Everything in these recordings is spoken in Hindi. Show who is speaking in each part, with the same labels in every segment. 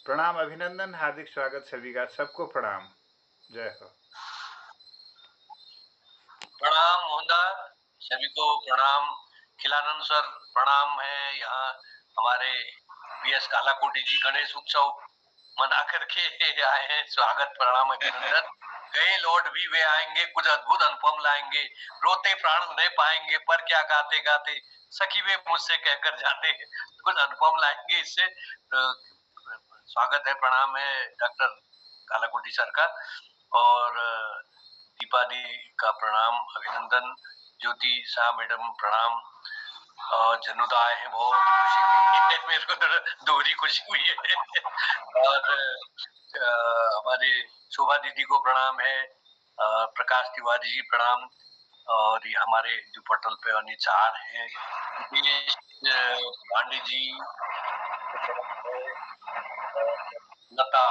Speaker 1: प्रणाम, अभिनंदन, हार्दिक स्वागत सभी का। सबको प्रणाम। जय हो।
Speaker 2: प्रणाम मोहनदा, सभी को प्रणाम। खिलानंद सर प्रणाम है। यहाँ हमारे बीएस कालाकोटी जी गणेश उत्सव मना करके आए हैं। स्वागत प्रणाम अभिनंदन। गए लौट भी वे आएंगे, कुछ अद्भुत अनुपम लाएंगे। रोते प्राण उन्हें पाएंगे, पर क्या गाते गाते सखी वे मुझसे कहकर जाते। कुछ अनुपम लाएंगे इससे। स्वागत है, प्रणाम है डॉक्टर कालाकोटी सर का। और दीपा दी का प्रणाम, अभिनंदन। ज्योति शाह मैडम प्रणाम। और जनुदा आए हैं, बहुत खुशी हुई है मेरे को, दोहरी खुशी हुई है। और हमारे शोभा दीदी को प्रणाम है। प्रकाश तिवारी जी प्रणाम। और ये हमारे जो पटल पे अन्य चार हैं, पांडे जी, लता,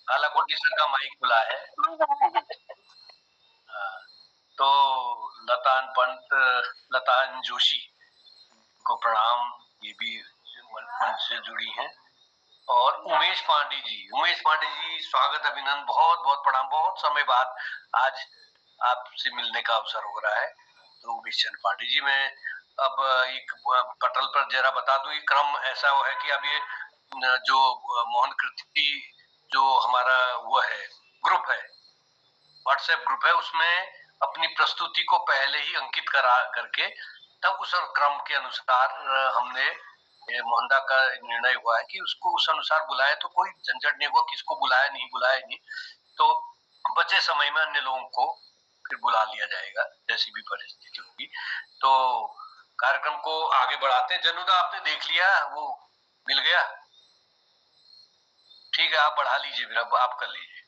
Speaker 2: कालाकोटी सर का माइक खुला है। तो लतान पंत, लतान जोशी को प्रणाम, ये भी मंच से जुड़ी हैं। और उमेश पांडे जी स्वागत अभिनंदन, बहुत बहुत प्रणाम। बहुत समय बाद आज आपसे मिलने का अवसर हो रहा है। तो उमेश चंद्र पांडे जी, मैं अब एक पटल पर जरा बता दूं, ये क्रम ऐसा है कि अब ये जो मोहन कृति जो हमारा वो है ग्रुप है, व्हाट्सएप ग्रुप है, उसमें अपनी प्रस्तुति को पहले ही अंकित करा करके तब उस क्रम के अनुसार हमने मोहनदा का निर्णय हुआ है कि उसको उस अनुसार बुलाए, तो कोई झंझट नहीं हुआ किसको बुलाया नहीं। तो बचे समय में अन्य लोगों को फिर बुला लिया जाएगा जैसी भी परिस्थिति होगी। तो कार्यक्रम को आगे बढ़ाते हैं। जनुदा आपने देख लिया, वो मिल गया? ठीक है, आप बढ़ा लीजिए, फिर अब आप कर लीजिए।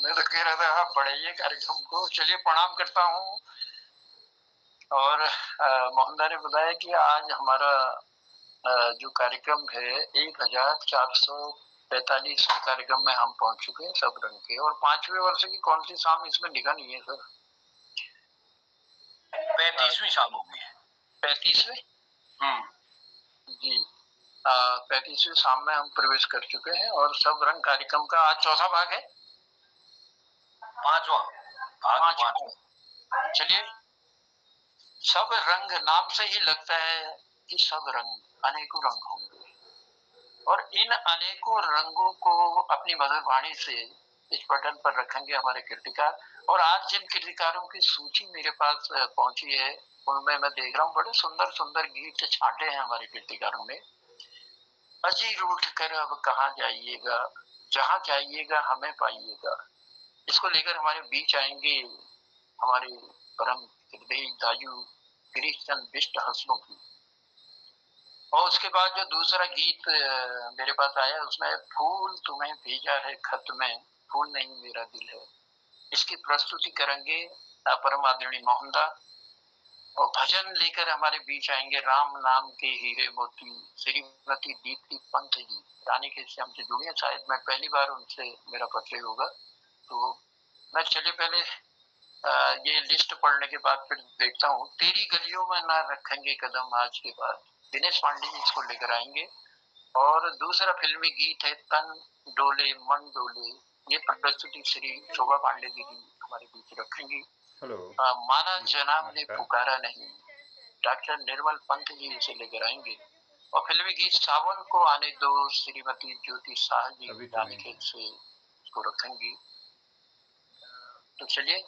Speaker 3: मैं तो कह रहा था आप बढ़ाइए कार्यक्रम को। चलिए, प्रणाम करता हूँ। और मोहनदा ने बताया कि आज हमारा जो कार्यक्रम है 1445 कार्यक्रम में हम पहुंच चुके हैं, सब रंग के। और 5वें वर्ष की कौन सी शाम इसमें लिखा नहीं है सर?
Speaker 2: 35वीं शाम होगी।
Speaker 3: 35वें जी। 35वीं शाम में हम प्रवेश कर चुके हैं और सब रंग कार्यक्रम का आज चौथा भाग है। पांचवा। चलिए, सब रंग नाम से ही लगता है कि सब रंग, अनेकों रंग होंगे। और इन अनेकों रंगों को अपनी मधुर वाणी से इस पटल पर रखेंगे हमारे कीर्तिकार। और आज जिन कीर्तिकारों की सूची मेरे पास पहुंची है, उनमें मैं देख रहा हूँ बड़े सुंदर सुंदर गीत छांटे हैं हमारे कीर्तिकारों ने। अजी रूठ कर अब कहाँ जाइएगा, जहाँ जाइएगा हमें पाइएगा, इसको लेकर हमारे बीच आएंगे हमारे परम हृदय दायु गिरीश चंद बिष्ट हसनों की। और उसके बाद जो दूसरा गीत मेरे पास आया, उसमें फूल तुम्हें भेजा है खत में, फूल नहीं मेरा दिल है, इसकी प्रस्तुति करेंगे परम आदरणीय मोहनदा। और भजन लेकर हमारे बीच आएंगे राम नाम के हीरे मोती श्रीमती दीप्ति पंत जी, रानी के से हमसे जुड़ी है। शायद मैं पहली बार उनसे मेरा परिचय होगा। तो मैं चलिए पहले ये लिस्ट पढ़ने के बाद फिर देखता हूँ। तेरी गलियों में ना रखेंगे कदम आज के बाद, दिनेश पांडे जी इसको लेकर आएंगे। और दूसरा फिल्मी गीत है तन डोले मन डोले, ये प्रस्तुति श्री शोभा पांडे दीदी हमारे बीच रखेंगी। माना जनाब ने पुकारा नहीं, डॉक्टर निर्मल पंत जी इसे लेकर आएंगे। और फिल्मी गीत सावन को आने दो, श्रीमती ज्योति शाह जी रानीखेत से इसको रखेंगी। तो चलिए,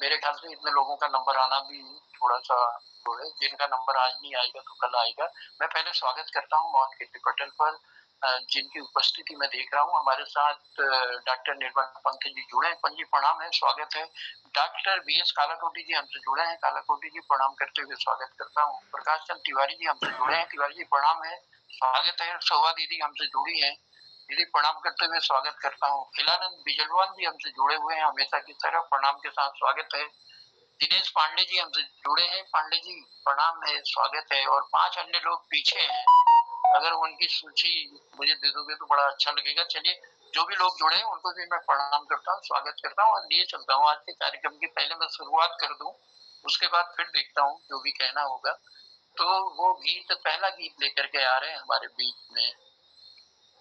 Speaker 3: मेरे ख्याल से इतने लोगों का नंबर आना भी थोड़ा सा तो है, जिनका नंबर आज नहीं आएगा तो कल आएगा। मैं पहले स्वागत करता हूँ मोहन कीर्ति पटल पर जिनकी उपस्थिति में देख रहा हूँ। हमारे साथ डॉक्टर निर्मल पंत जी जुड़े हैं। पंत जी प्रणाम है, स्वागत है। डॉक्टर बीएस कालाकोटी जी हमसे जुड़े हैं, कालाकोटी जी प्रणाम करते हुए स्वागत करता हूँ। प्रकाश चंद तिवारी जी हमसे जुड़े हैं, तिवारी जी प्रणाम है, स्वागत है। शोभा दीदी हमसे जुड़ी है, दीदी प्रणाम करते हुए स्वागत करता हूँ। खिलानंद बिजलवान भी हमसे जुड़े हुए हैं हमेशा की तरह, प्रणाम के साथ स्वागत है। दिनेश पांडे जी हमसे जुड़े हैं, पांडे जी प्रणाम है, स्वागत है। और 5 अन्य लोग पीछे हैं, अगर उनकी सूची मुझे दे दोगे तो बड़ा अच्छा लगेगा। चलिए, जो भी लोग जुड़े हैं उनको भी मैं प्रणाम करता हूँ, स्वागत करता हूँ और लिए चलता हूँ। आज के कार्यक्रम की पहले मैं शुरुआत कर दूं, उसके बाद फिर देखता हूँ जो भी कहना होगा। तो वो गीत, पहला गीत लेकर के आ रहे हैं हमारे बीच में।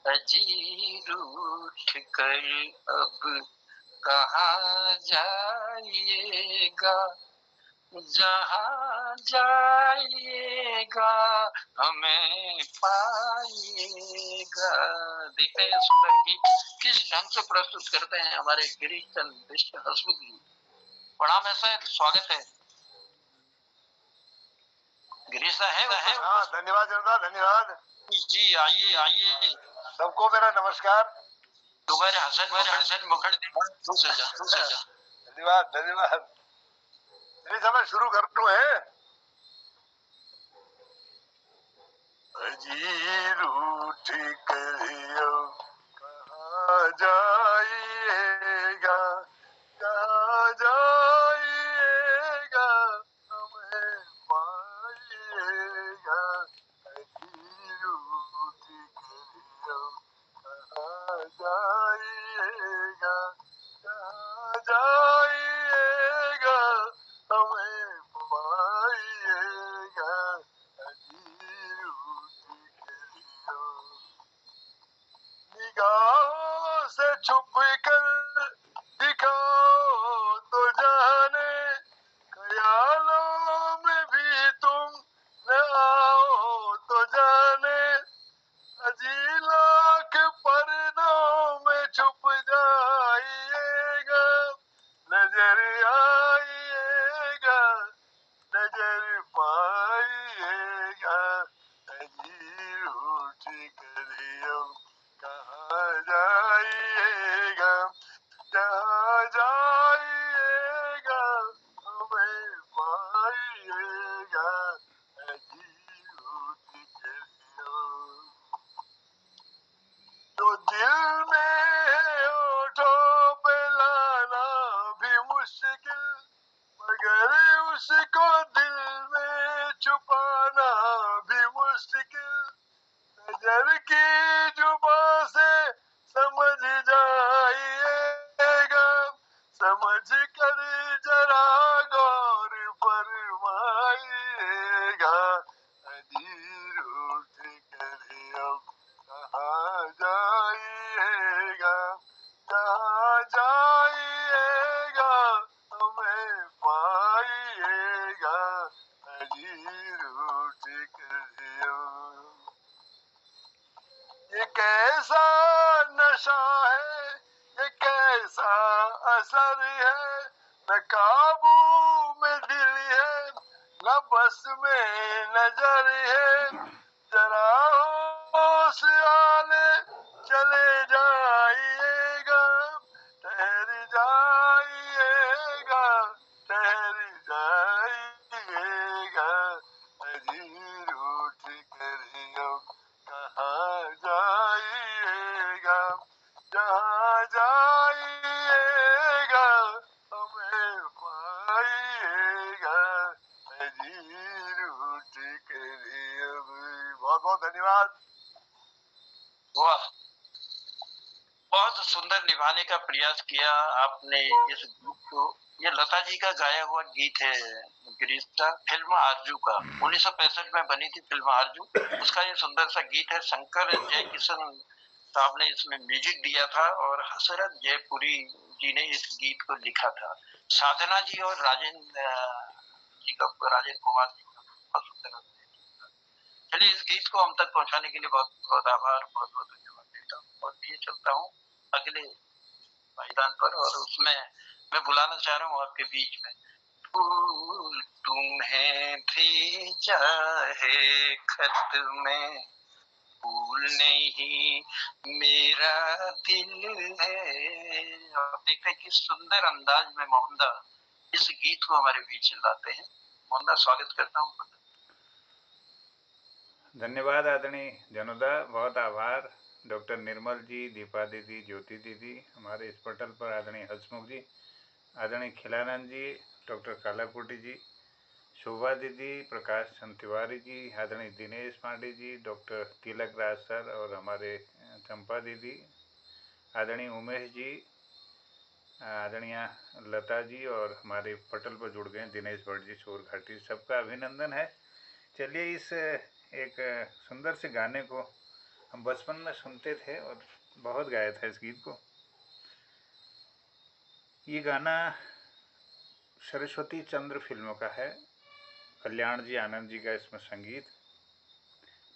Speaker 3: अजी रूठ कर अब कहाँ जाइएगा, जहाँ जाइएगा हमें पाइएगा। देखते हैं सुंदर गीत किस ढंग से प्रस्तुत करते हैं हमारे गिरीश चंद्र मिश्र हंसमुख जी। प्रणाम है सर, स्वागत है। गिरीश है
Speaker 4: हाँ, धन्यवाद जनता, धन्यवाद
Speaker 3: जी। आइए आइए,
Speaker 4: सबको मेरा नमस्कार।
Speaker 3: तुम्हारे हसन मुखर्जी
Speaker 4: धन्यवाद धन्यवाद। मेरी समय शुरू कर दूं है। अजी रूठ करियो कहाँ जाइएगा, कहाँ जाइएगा हमें पाइएगा। अजी रूठ करियो कहाँ जाइएगा, कहाँ जाइएगा हमें पाइएगा। निगाहों से छुप कर दिखाओ तो जाने, ख्यालों में भी तुम न आओ तो जाने। अजी लाख पर्दों में छुप जाइएगा, नजर आइएगा, नजर पाइएगा। अजी रूठ करियो कहाँ जाइएगा, जहाँ जाइएगा हमें पाइएगा। अजी रूठ करियो जो दिल में है होठों पे लाना भी मुश्किल, मगर उसको दिल में छुपाना भी मुश्किल। नजर की जुबां से समझ जाइएगा, समझ कर जरा गौर फरमाइएगा। अजी रूठ करियो कहाँ जाइएगा, कहाँ जाइएगा हमें पाइएगा। अजी रूठ करियो ये कैसा नशा है, ये कैसा असर है, न काबू में दिल है, न बस में नजर है। जरा होश आले चले जाइएगा, ठहर जाइएगा, ठहर जाइएगा। अजी रूठ करियो कहाँ जाइएगा, जहाँ जाइएगा हमें पाइएगा। अजी रूठ करियो। बहुत बहुत धन्यवाद।
Speaker 3: वाह, बहुत सुंदर निभाने का प्रयास किया आपने इस गीत को। ये लता जी का गाया हुआ गीत है गिरीश का, फिल्म आरजू का। 1965 में बनी थी फिल्म आरजू, उसका ये सुंदर सा गीत है। शंकर जयकिशन साहब ने इसमें म्यूजिक दिया था और हसरत जयपुरी जी ने इस गीत को लिखा था। साधना जी और राजेंद्र जी का, राजेंद्र कुमार जी का बहुत सुंदर। चलिए, इस गीत को हम तक पहुंचाने के लिए बहुत बहुत आभार, बहुत बहुत धन्यवाद देता हूँ। और ये चलता हूँ अगले मैदान पर, और उसमें मैं बुलाना चाह रहा हूँ आपके बीच में। फूल तुम्हें भेजा है खत में, फूल नहीं मेरा दिल है। आप देखते हैं किस सुंदर अंदाज में मोहनदास इस गीत को हमारे बीच लाते हैं। मोहनदास, स्वागत करता हूँ।
Speaker 1: धन्यवाद आदरणीय जनोदा, बहुत आभार। डॉक्टर निर्मल जी, दीपा दीदी, ज्योति दीदी, हमारे इस पटल पर आदरणीय हंसमुख जी, आदरणीय खिलानंद जी, डॉक्टर कालाकोटी जी, शोभा दीदी, प्रकाश चंद तिवारी जी, आदरणीय दिनेश पांडे जी, डॉक्टर तिलक राज सर और हमारे चंपा दीदी, आदरणीय उमेश जी, आदरणीय लता जी और हमारे पटल पर जुड़ गए दिनेश भट्ट जी चोरघाटी, सबका अभिनंदन है। चलिए इस एक सुंदर से गाने को हम बचपन में सुनते थे और बहुत गाया था इस गीत को। ये गाना सरस्वती चंद्र फिल्म का है। कल्याण जी आनंद जी का इसमें संगीत,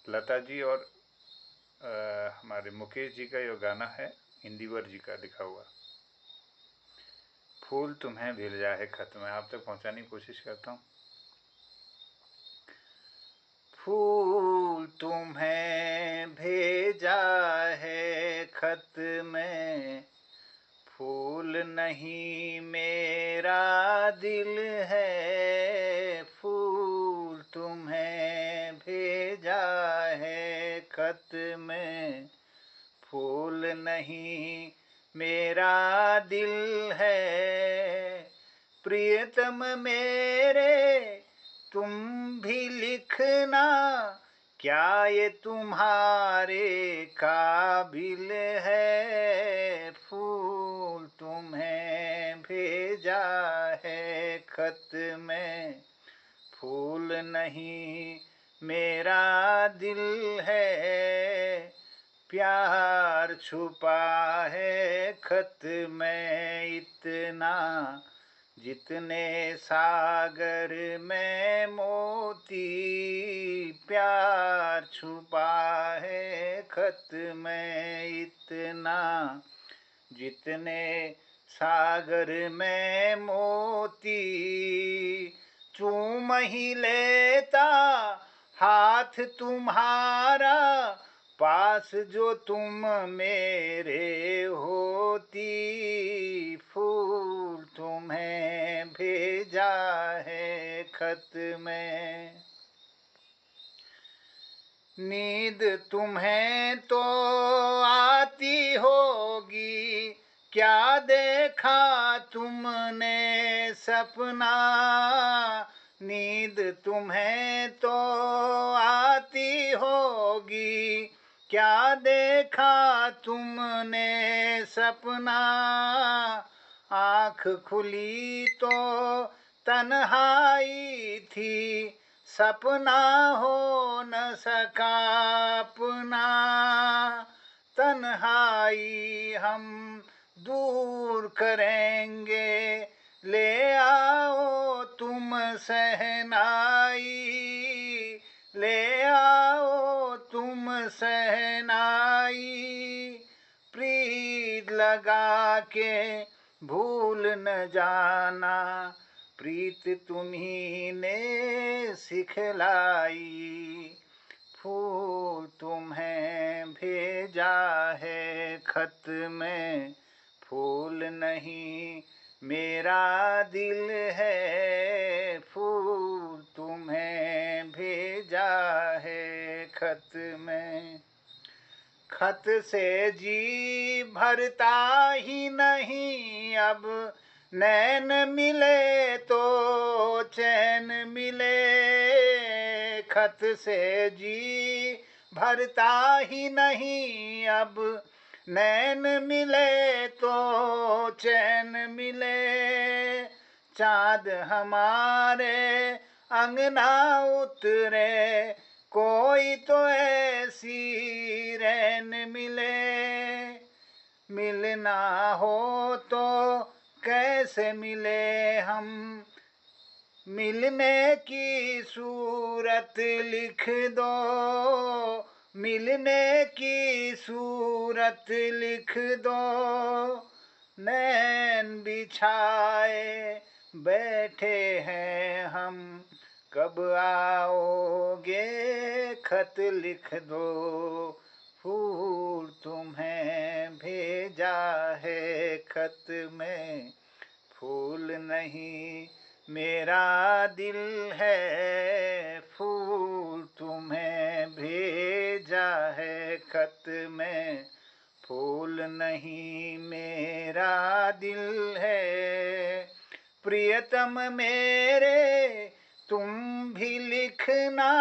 Speaker 1: लता जी और हमारे मुकेश जी का ये गाना है, इंदिवर जी का लिखा हुआ। फूल तुम्हें भेजा है खत में, आप तक पहुंचाने की कोशिश करता हूँ। फूल तुम्हें भेजा है खत में, फूल नहीं मेरा दिल है। फूल तुम्हें भेजा है खत में, फूल नहीं मेरा दिल है। प्रियतम मेरे तुम भी लिखना, क्या ये तुम्हारे काबिल है। फूल तुम्हें भेजा है खत में, फूल नहीं मेरा दिल है। प्यार छुपा है खत में इतना, जितने सागर में मोती। प्यार छुपा है खत में इतना, जितने सागर में मोती। चूम ही लेता हाथ तुम्हारा, पास जो तुम मेरे होती। फूल तुम्हें भेजा है खत में। नींद तुम्हें तो आती होगी, क्या देखा तुमने सपना। नींद तुम्हें तो आती होगी, क्या देखा तुमने सपना। आँख खुली तो तन्हाई थी, सपना हो न सका अपना। तन्हाई हम दूर करेंगे, ले आओ तुम सहनाई। ले आओ तुम सहनाई। प्रीत लगा के भूल न जाना, प्रीत तुम्ही ने सिखलाई। फूल तुम्हें भेजा है खत में, फूल नहीं मेरा दिल है। फूल तुम्हें भेजा है खत में। खत से जी भरता ही नहीं अब, नैन मिले तो चैन मिले। खत से जी भरता ही नहीं अब, नैन मिले तो चैन मिले। चाँद हमारे अंगना उतरे, कोई तो ऐसी रैन मिले। मिलना हो तो कैसे मिले हम, मिलने की सूरत लिख दो। मिलने की सूरत लिख दो। नैन बिछाए बैठे हैं हम, कब आओगे खत लिख दो। फूल तुम्हें भेजा है खत में, फूल नहीं मेरा दिल है। फूल तुम्हें भेजा है खत में, फूल नहीं मेरा दिल है। प्रियतम मेरे तुम भी लिखना,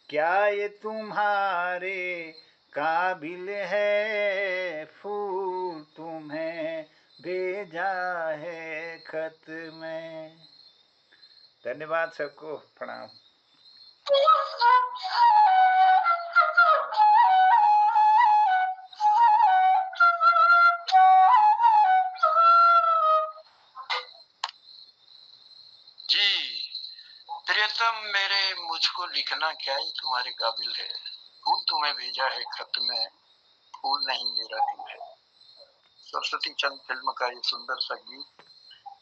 Speaker 1: क्या ये तुम्हारे काबिल है। फूल तुम्हें भेजा है खत में। धन्यवाद सबको, प्रणाम।
Speaker 3: जी प्रियतम मेरे, मुझको लिखना क्या ही तुम्हारे काबिल है, फूल तुम्हें भेजा है खत में, फूल नहीं मेरा दिल है। सरस्वती चंद फिल्म का ये सुंदर सा गीत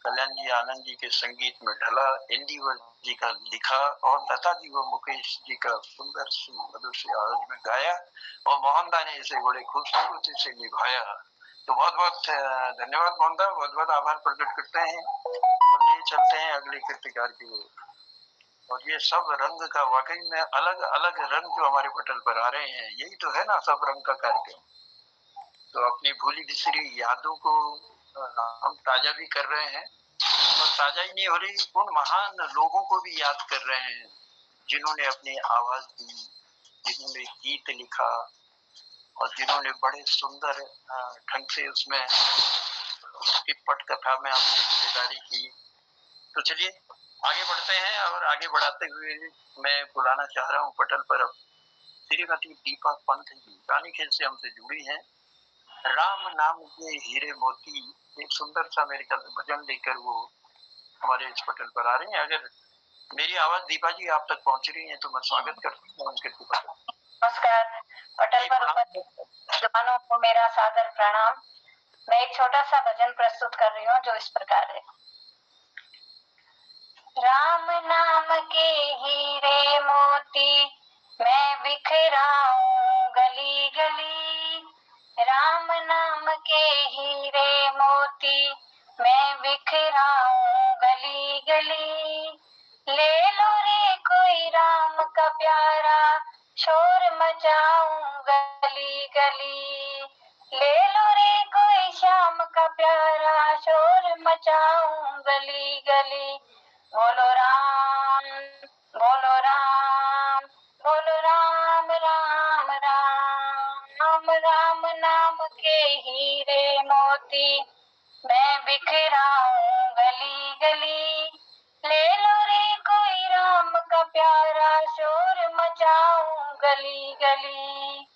Speaker 3: कल्याण जी आनंद जी के संगीत में ढला, इंदिवर जी का लिखा और लता जी व मुकेश जी का सुंदर सी मधुर सी आवाज में गाया और मोहनदा ने इसे बड़े खूबसूरती से निभाया। तो बहुत बहुत धन्यवाद मोहनदा, बहुत बहुत आभार प्रकट करते हैं और लिए चलते हैं अगले कृतिकार की ओर। और ये सब रंग का वाकई में अलग अलग रंग जो हमारे पटल पर आ रहे हैं, यही तो है ना सब रंग का कार्यक्रम। तो अपनी भूली बिसरी यादों को हम ताजा भी कर रहे हैं और ताजा ही नहीं हो रही, उन महान लोगों को भी याद कर रहे हैं जिन्होंने अपनी आवाज दी, जिन्होंने गीत लिखा और जिन्होंने बड़े सुंदर ढंग से उसमें उसकी पटकथा में अपनी हिस्सेदारी की। तो चलिए आगे बढ़ते हैं और आगे बढ़ाते हुए मैं बुलाना चाह रहा हूँ पटल पर अब श्रीमती दीपा पंत जी, रानीखेत से हमसे जुड़ी हैं। राम नाम के हीरे मोती एक सुंदर सा मेरे ख्याल भजन लेकर वो हमारे इस पटल पर आ रही हैं। अगर मेरी आवाज दीपा जी आप तक पहुंच रही है तो मैं स्वागत करता हूँ उनके पटल।
Speaker 5: नमस्कार। पटल पर उपस्थित विद्वानों को मेरा सादर प्रणाम। मैं एक छोटा सा भजन प्रस्तुत कर रही हूँ जो इस प्रकार है। राम नाम के हीरे मोती मैं बिखराऊं गली गली, राम नाम के हीरे मोती मैं बिखराऊं गली गली। ले लो रे कोई राम का प्यारा, शोर मचाऊं गली गली। ले लो रे कोई श्याम का प्यारा, शोर मचाऊं गली गली। बोलो राम बोलो राम बोलो राम राम राम, राम नाम के हीरे मोती मैं बिखराऊं गली गली। ले लो रे कोई राम का प्यारा, शोर मचाऊं गली गली।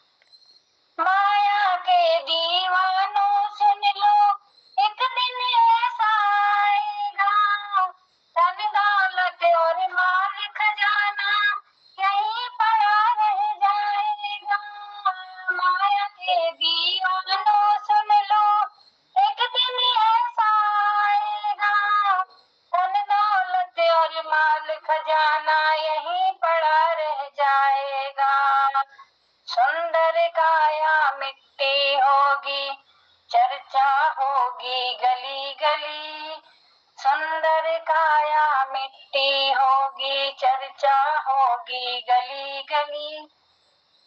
Speaker 5: माया के दीवानों सुन लो, एक दिन ऐसा आएगा, धन दौलत और माल खजाना यहीं पड़ा रह जाएगा। माया के दीवानों सुन लो, एक दिन ऐसा आएगा, धन दौलत और माल खजाना यहीं पड़ा रह जाएगा। सुंदर काया मिट्टी होगी, चर्चा होगी गली गली। सुंदर काया मिट्टी होगी, चर्चा होगी गली गली।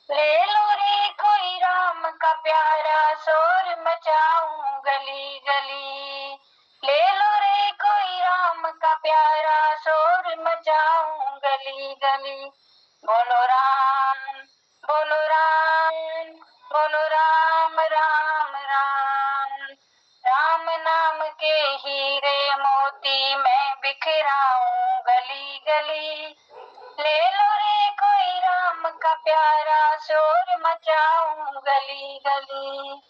Speaker 5: ले लो रे कोई राम का प्यारा, शोर मचाऊं गली गली। ले लो रे कोई राम का प्यारा, शोर मचाऊं गली गली। बोलो राम बोलो राम बोलो राम राम राम, राम नाम के हीरे मोती मैं बिखराऊं गली गली। ले लो रे कोई राम का प्यारा, शोर मचाऊं गली गली।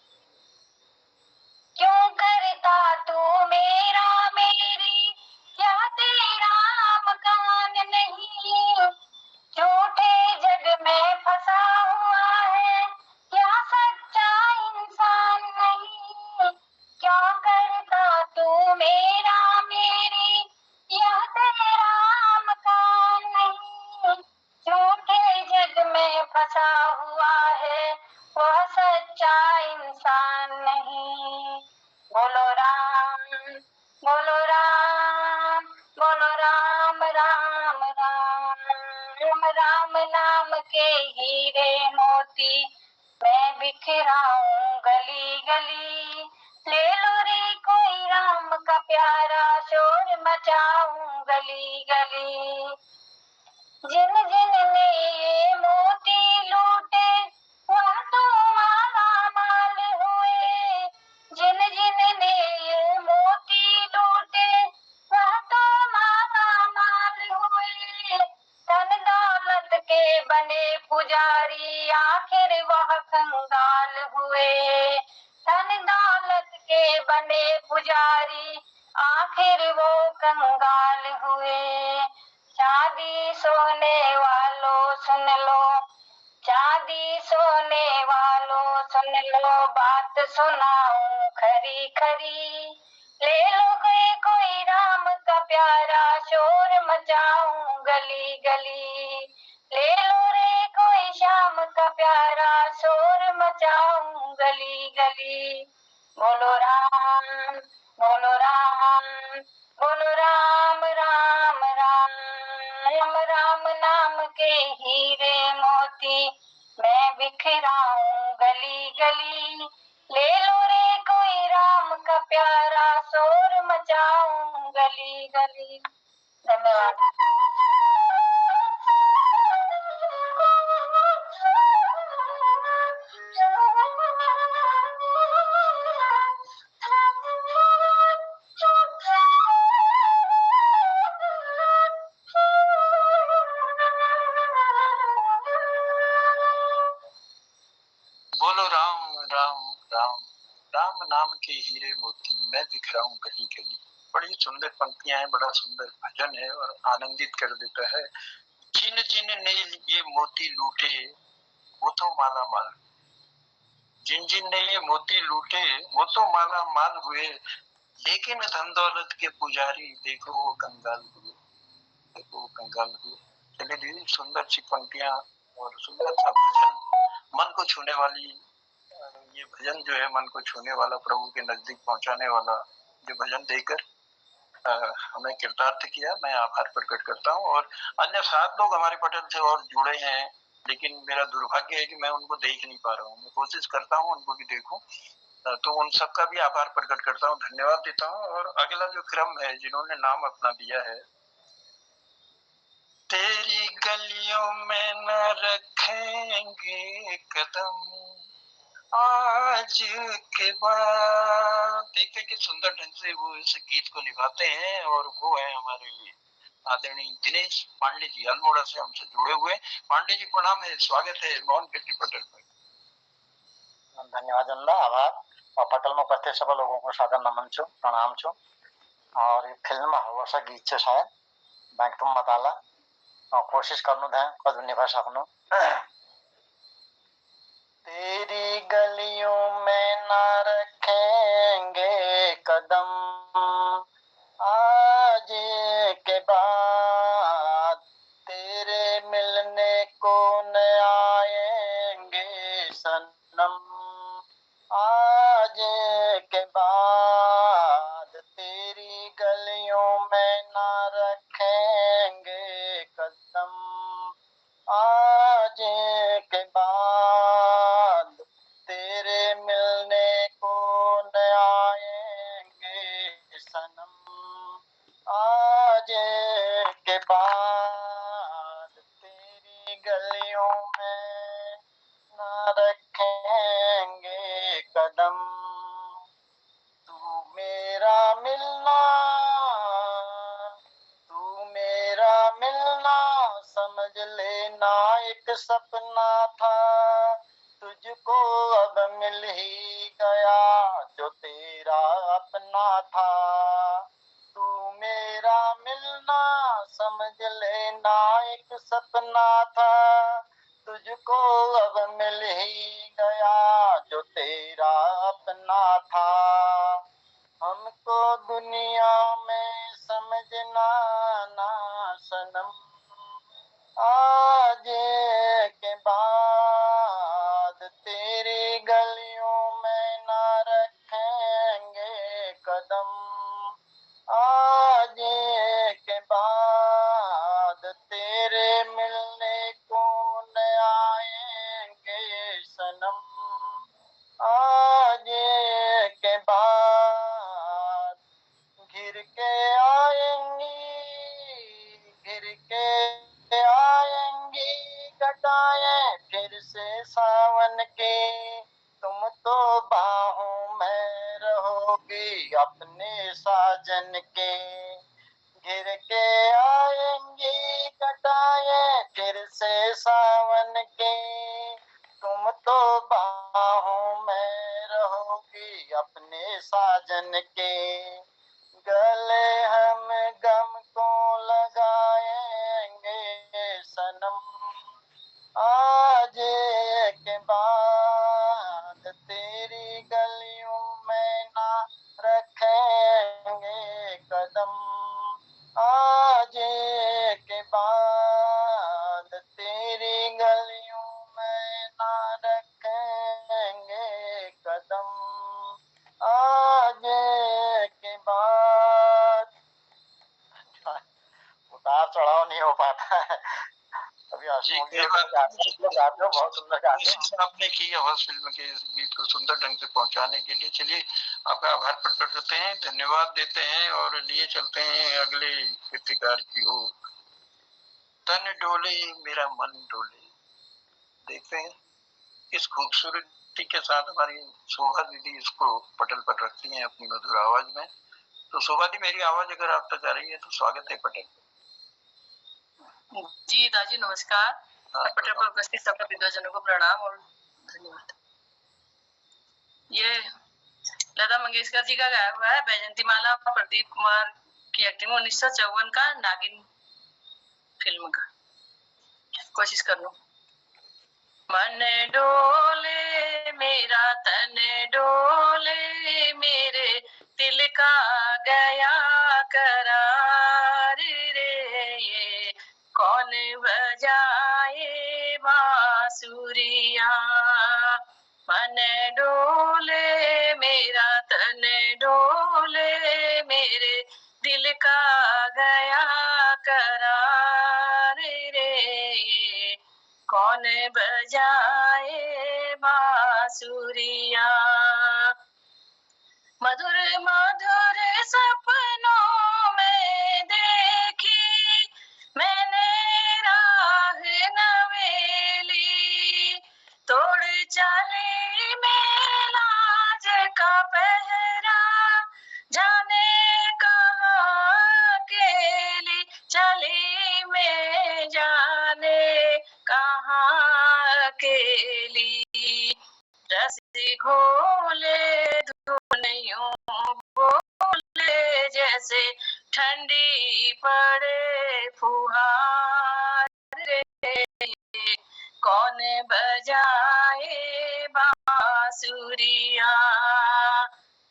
Speaker 5: क्यों करता तू मेरा मेरी, क्या तेरा मकान नहीं? झूठे जग में फंसा हुआ है, क्या सच्चा इंसान नहीं? क्यों करता तू मेरा मेरी, यह तेरा मकान नहीं? झूठे जग में फंसा हुआ है, वह सच्चा इंसान नहीं। बोलो राम बोलो राम बोलो राम राम राम, राम नाम के हीरे मोती मैं बिखराऊं गली गली। ले लो रे कोई राम का प्यारा, शोर मचाऊं गली गली। जिन जिन ने ये मोती लूटे, वह तो माला माल हुए। जिन जिन ने ये बने पुजारी आखिर वह कंगाल हुए। धन दौलत के बने पुजारी आखिर वो कंगाल हुए। चांदी सोने वालों सुन लो, चांदी सोने वालों सुन लो, बात सुनाऊं खरी खरी। ले लो गए कोई राम का प्यारा, शोर मचाऊं गली गली। ले लो रे कोई श्याम का प्यारा, शोर मचाऊं गली गली। बोलो राम, बोलो राम, बोलो राम राम राम। राम राम नाम के हीरे मोती मैं बिखराऊं गली गली। ले लो रे कोई राम का प्यारा, शोर मचाऊं गली गली। धन्यवाद।
Speaker 3: बोलो राम राम राम, राम नाम के हीरे मोती मैं बिखराऊं गली गली। बड़ी सुंदर पंक्तियां हैं, बड़ा सुंदर भजन है और आनंदित कर देता है। जिन जिन ने ये मोती लूटे वो तो माला माल, जिन जिन ने ये मोती लूटे वो तो माला माल हुए, लेकिन धन दौलत के पुजारी देखो वो कंगाल हुए, देखो वो कंगाल हुए। चलिए दीदी, सुंदर सी पंक्तियां और सुंदर सा भजन, मन को छूने वाली, ये भजन जो है मन को छूने वाला, प्रभु के नजदीक पहुंचाने वाला ये भजन देकर हमें कृतार्थ किया। मैं आभार प्रकट करता हूँ। और अन्य 7 लोग हमारे पटल से और जुड़े हैं, लेकिन मेरा दुर्भाग्य है कि मैं उनको देख नहीं पा रहा हूँ। मैं कोशिश करता हूँ उनको भी देखूं, तो उन सबका भी आभार प्रकट करता हूँ, धन्यवाद देता हूँ। और अगला जो क्रम है, जिन्होंने नाम अपना दिया है, तेरी गलियों में न रखेंगे कदम आज के बाद। देखते कि सुंदर ढंग से वो इस गीत को निभाते हैं, और वो है हमारे आदरणीय दिनेश पांडे जी, अल्मोड़ा से हमसे जुड़े हुए। पांडे जी प्रणाम है, स्वागत है मोहन कीर्ति पटल पर।
Speaker 6: धन्यवाद जनदा, आभार। और पटल में उपस्थित सब लोगों को सादर नमन छो, प्रणाम छो। और ये फिल्म हवसा गीत छे, शायद बैंक तुम बताला और कोशिश करनु थे कद निभा सकनु। तेरी गलियों में ना रखेंगे कदम आज के बाद, तेरे मिलने को न आएंगे सनम आज के बाद, तेरी गलियों में ना रखेंगे कदम आज के बाद, तेरे मिलने को न आएंगे सनम आज के बाद, तेरी गलियों में न रखेंगे कदम। तू मेरा मिलना, तू मेरा मिलना समझ लेना एक सपना था, तुझको अब मिल ही गया जो तेरा अपना था। तू मेरा मिलना समझ लेना एक सपना था, तुझको अब मिल ही गया जो तेरा अपना था। हमको दुनिया में समझना ना सनम आज के बाद, तेरी गलियों में ना रखेंगे कदम आज के बाद, तेरे मिलने को न आएंगे सनम आज के बाद। घिर के आएंगी, घिर के आएंगी घटाएं फिर से सावन की, तुम तो बाहों में रहोगी अपने साजन के। घिर के आएंगी घटाएं फिर से सावन उतार चढ़ाव नहीं हो पाता है। अभी हंसमुख जी गाते हो, बहुत सुंदर गाते हो।
Speaker 3: कोशिश आपने की आवाज फिल्म के इस गीत को सुंदर ढंग से पहुंचाने के लिए। चलिए आपका आभार प्रकट करते हैं, धन्यवाद देते हैं और लिए चलते हैं अगले कृतिकार की ओर। तन डोले मेरा मन डोले। देखते हैं इस खूबसूरती के साथ हमारी शोभा दीदी इसको पटल पर रखती हैं अपनी मधुर आवाज में। तो शोभा दी, मेरी आवाज अगर आप तक आ रही है तो स्वागत है पटल पर।
Speaker 7: जी दादी नमस्कार। पटल पर उपस्थित सभी विद्वानों को प्रणाम और धन्यवाद। ये लता मंगेशकर जी का गाया हुआ है बैजंती माला और प्रदीप कुमार की एक्टिंग 1954 का नागिन फिल्म का। कोशिश कर लूं। मन डोले मेरा तन डोले मेरे दिल का गया करार रे, ये कौन बजाए बांसुरिया। मन डोले मेरा तन डोले मेरे दिल का गया करार रे, कौन बजाए बांसुरिया। मधुर मधुर सपनों में देखी मैंने राह नवेली, तोड़ चली में लाज का पहरा जाने कहाँ अकेली चली मैं जाने कहाँ अकेली। रस घोले धुनियों बोले जैसे ठंडी पड़े फुहार रे, कौन बजाए बांसुरिया।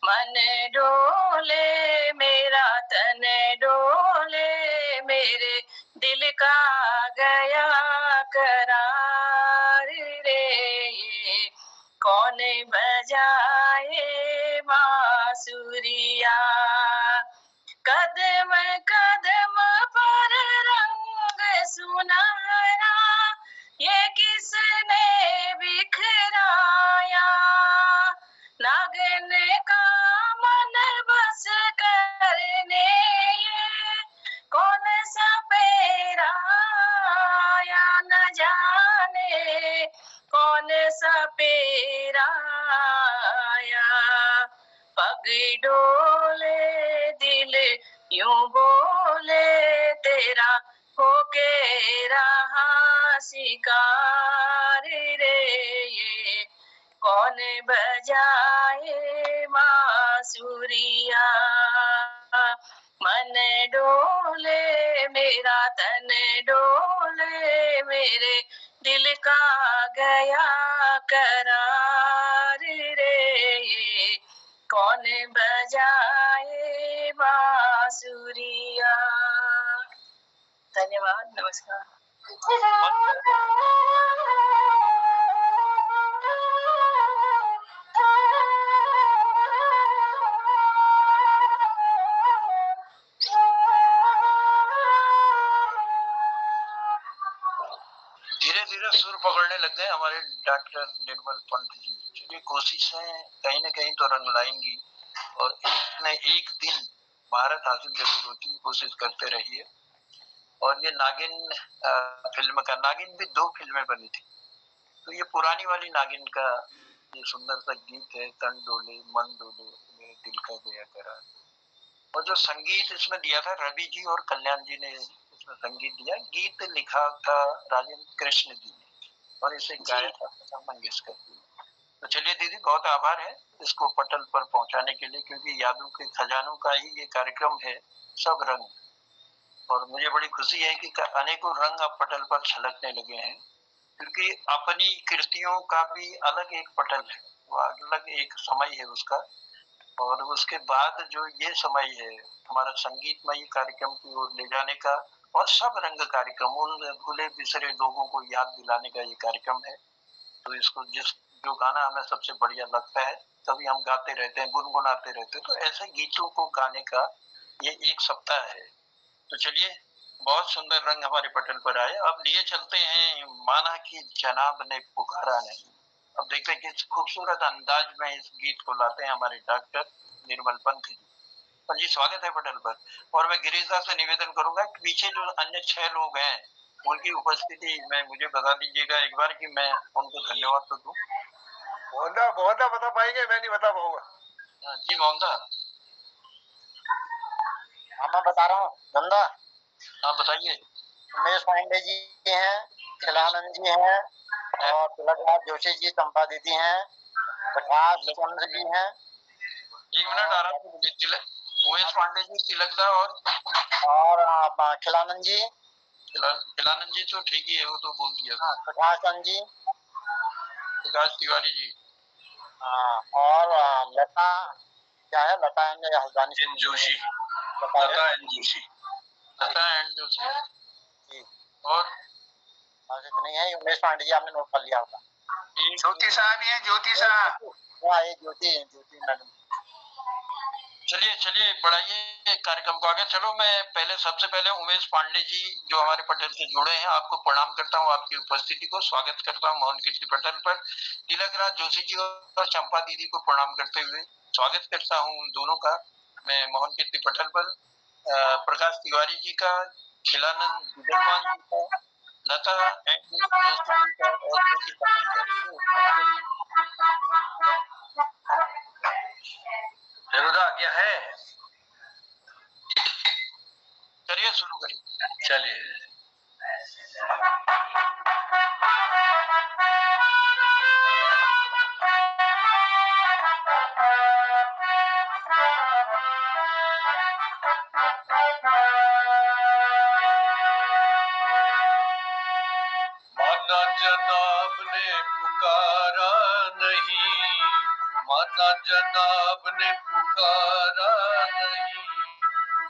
Speaker 7: मन डोले मेरा तन डोले मेरे दिल का गया करार रे, कौन बजाए बांसुरिया। कदम कदम पर रंग सुनहरा ये किसने बिखराया, नागिन का मन बस करने ये कौन सा पेरा आया, न जाने कौन सा पेरा आया। पग डोले दिल यूं बोले तेरा होके रहा शिकार रे, ये कौन बजाए बांसुरिया। मन डोले मेरा तन डोले मेरे दिल का गया करार रे, ये कौन बजाए बांसुरिया। धन्यवाद, नमस्कार।
Speaker 3: धीरे धीरे सुर पकड़ने लग गए हमारे डॉक्टर निर्मल पंत जी। चलिए कोशिशें कहीं न कहीं तो रंग लाएंगी और एक न एक दिन महारत हासिल जरूर होती है, कोशिश करते रहिए। और ये नागिन फिल्म का, नागिन भी 2 फिल्में बनी थी, तो ये पुरानी वाली नागिन का ये सुंदर सा गीत है, तन डोले मन डोले मेरे दिल का गया करार। और जो संगीत इसमें दिया था रवि जी और कल्याण जी ने इसमें संगीत दिया, गीत लिखा था राजेंद्र कृष्ण जी ने और इसे गाया था लता मंगेशकर जी। तो चलिए दीदी, बहुत आभार है इसको पटल पर पहुंचाने के लिए, क्योंकि यादों के खजानों का ही ये कार्यक्रम है सब रंग। और मुझे बड़ी खुशी है कि अनेकों रंग अब पटल पर छलकने लगे हैं, क्योंकि अपनी कृतियों का भी अलग एक पटल है, वो अलग एक समय है उसका। और उसके बाद जो ये समय है हमारा संगीतमय कार्यक्रम की ओर ले जाने का और सब रंग कार्यक्रम, उन भूले बिसरे लोगों को याद दिलाने का ये कार्यक्रम है। तो इसको जो गाना हमें सबसे बढ़िया लगता है तभी हम गाते रहते हैं, गुनगुनाते रहते हैं। तो ऐसे गीतों को गाने का ये एक सप्ताह है। तो चलिए बहुत सुंदर रंग हमारे पटल पर आए। अब लिए चलते हैं माना कि जनाब ने पुकारा नहीं। अब देखते हैं किस खूबसूरत अंदाज में इस गीत को लाते हैं हमारे डॉक्टर निर्मल पंत जी। पंत जी स्वागत है पटल पर। और मैं गिरीशदा से निवेदन करूंगा कि पीछे जो अन्य 6 लोग हैं उनकी उपस्थिति में मुझे बता दीजिएगा एक बार कि मैं उनको धन्यवाद तो दूं।
Speaker 4: मोहनदा बता पाएंगे, मैं नहीं बता पाऊंगा।
Speaker 3: जी मोहनदा।
Speaker 6: हाँ मैं बता रहा हूँ धंधा।
Speaker 3: हाँ बताइए।
Speaker 6: उमेश पांडे जी हैं, खिलानंद जी हैं, और तिलकराज जोशी जी, चंपा दीदी हैं, प्रकाश चंद्र जी हैं।
Speaker 3: 1 मिनट आराम से बोलिए। उमेश पांडे जी, तिलकदा
Speaker 6: और खिलानंद जी।
Speaker 3: खिलानंद जी तो ठीक ही है, वो तो बोल दिया।
Speaker 6: प्रकाश चंद्र जी,
Speaker 3: प्रकाश तिवारी जी,
Speaker 6: और लता, क्या है लता हल्द्वानी
Speaker 2: जोशी,
Speaker 6: लता
Speaker 2: एन जोशी,
Speaker 3: लता एंड जोशी
Speaker 6: जी।
Speaker 3: और
Speaker 6: इतनी है। उमेश पांडे जी आपने नोट कर लिया होगा।
Speaker 4: ज्योति साहब ही हैं, ज्योति साहब।
Speaker 6: हाँ ये ज्योति मैडम।
Speaker 3: चलिए बढ़ाइए कार्यक्रम को आगे। चलो मैं सबसे पहले उमेश पांडे जी जो हमारे पटेल से जुड़े हैं, आपको प्रणाम करता हूँ, आपकी उपस्थिति को स्वागत करता हूँ मोहन कीर्ति पटेल पर। तिलकराज जोशी जी और चंपा दीदी को प्रणाम करते हुए स्वागत करता हूँ उन दोनों का मैं मोहन कीर्ति पटेल पर। प्रकाश तिवारी जी का, खिलानंद गुजरवान जी का, लता एंड जोशी जी का और ज्योति
Speaker 2: जनोदा आज्ञा है।
Speaker 3: चलिए शुरू करिए।
Speaker 2: चलिए। माना जनाब ने पुकारा नहीं, माना जनाब ने पुकारा नहीं,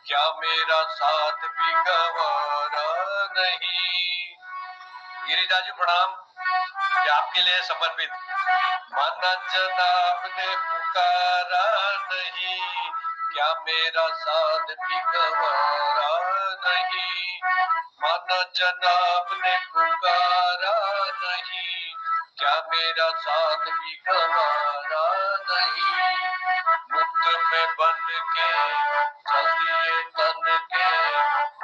Speaker 2: क्या मेरा साथ भी गवारा नहीं। गिरिराज प्रणाम, ये आपके लिए समर्पित। माना जनाब ने पुकारा नहीं, क्या मेरा साथ भी गवारा नहीं। माना जनाब ने पुकारा नहीं, क्या मेरा साथ भी गवारा नहीं। मुक्त में बन के चल दिए तन के,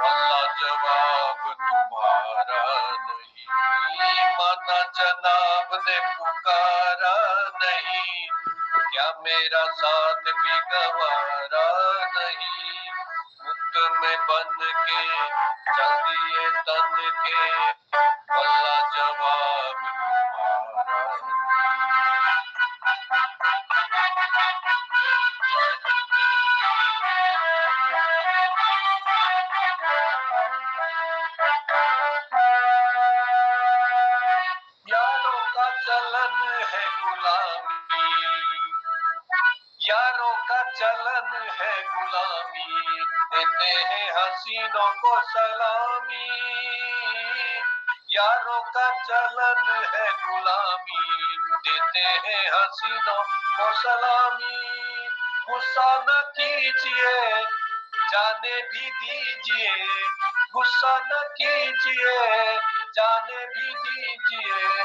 Speaker 2: वल्ला जवाब तुम्हारा नहीं। माना जनाब ने पुकारा नहीं, क्या मेरा साथ भी गवारा नहीं। मुक्त में बन के चल दिए तन के, वल्ला जवाब तुम्हारा यारों का चलन है गुलामी, यारों का चलन है गुलामी, देते हैं हसीनों को सलामी। यारों का चलन है गुलामी, देते हैं हसीनों को सलामी। गुस्सा न कीजिए, जाने भी दीजिए, गुस्सा न कीजिए, जाने भी दीजिए,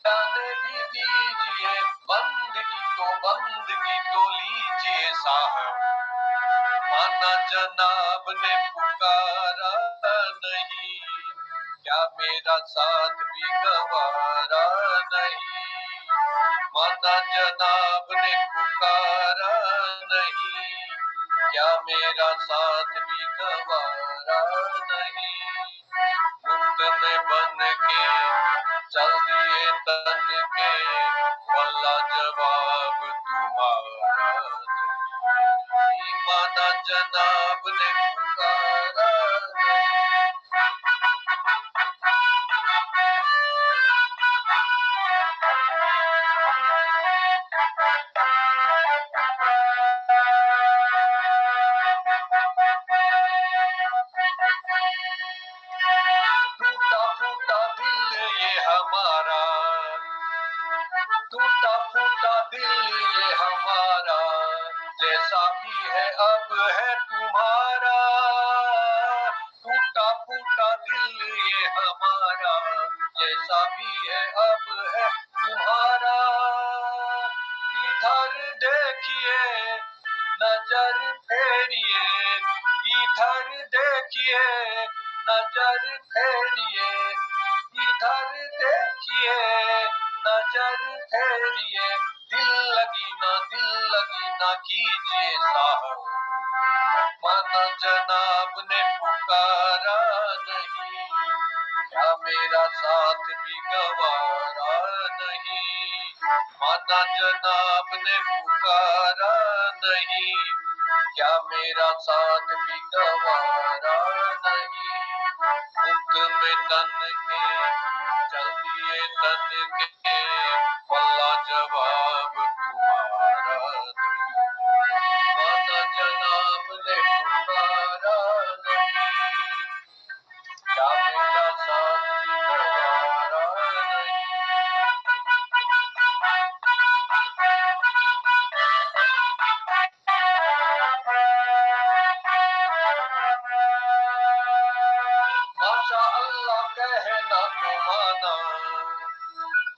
Speaker 2: जाने भी दीजिए। बंदगी तो लीजिए साहब। माना जनाब ने पुकारा नहीं, क्या मेरा साथ भी गवारा नहीं। माना जनाब ने पुकारा नहीं, क्या मेरा साथ भी गवारा नहीं। मुक्त में बन के चल दिए तन के, वल्ला जवाब तुम्हारा नहीं। माना जनाब ने पुकारा टूटा फूटा दिल ये हमारा, टूटा फूटा दिल ये हमारा, जैसा भी है अब है तुम्हारा। इधर देखिए नजर फेरिए, इधर देखिए नजर फेरिए, दिल लगी ना कीजिए साहब, माना जनाब ने पुकारा नहीं, क्या मेरा साथ भी गवारा नहीं, माना जनाब ने पुकारा नहीं, क्या मेरा साथ भी गवारा नहीं, मुख में तन के चल दिए तन के, वल्ला जवाब तुम्हारा नहीं, माना जनाब ने पुकारा नहीं, क्या मेरा साथ भी गवारा नहीं। माशा अल्लाह कहना तो माना,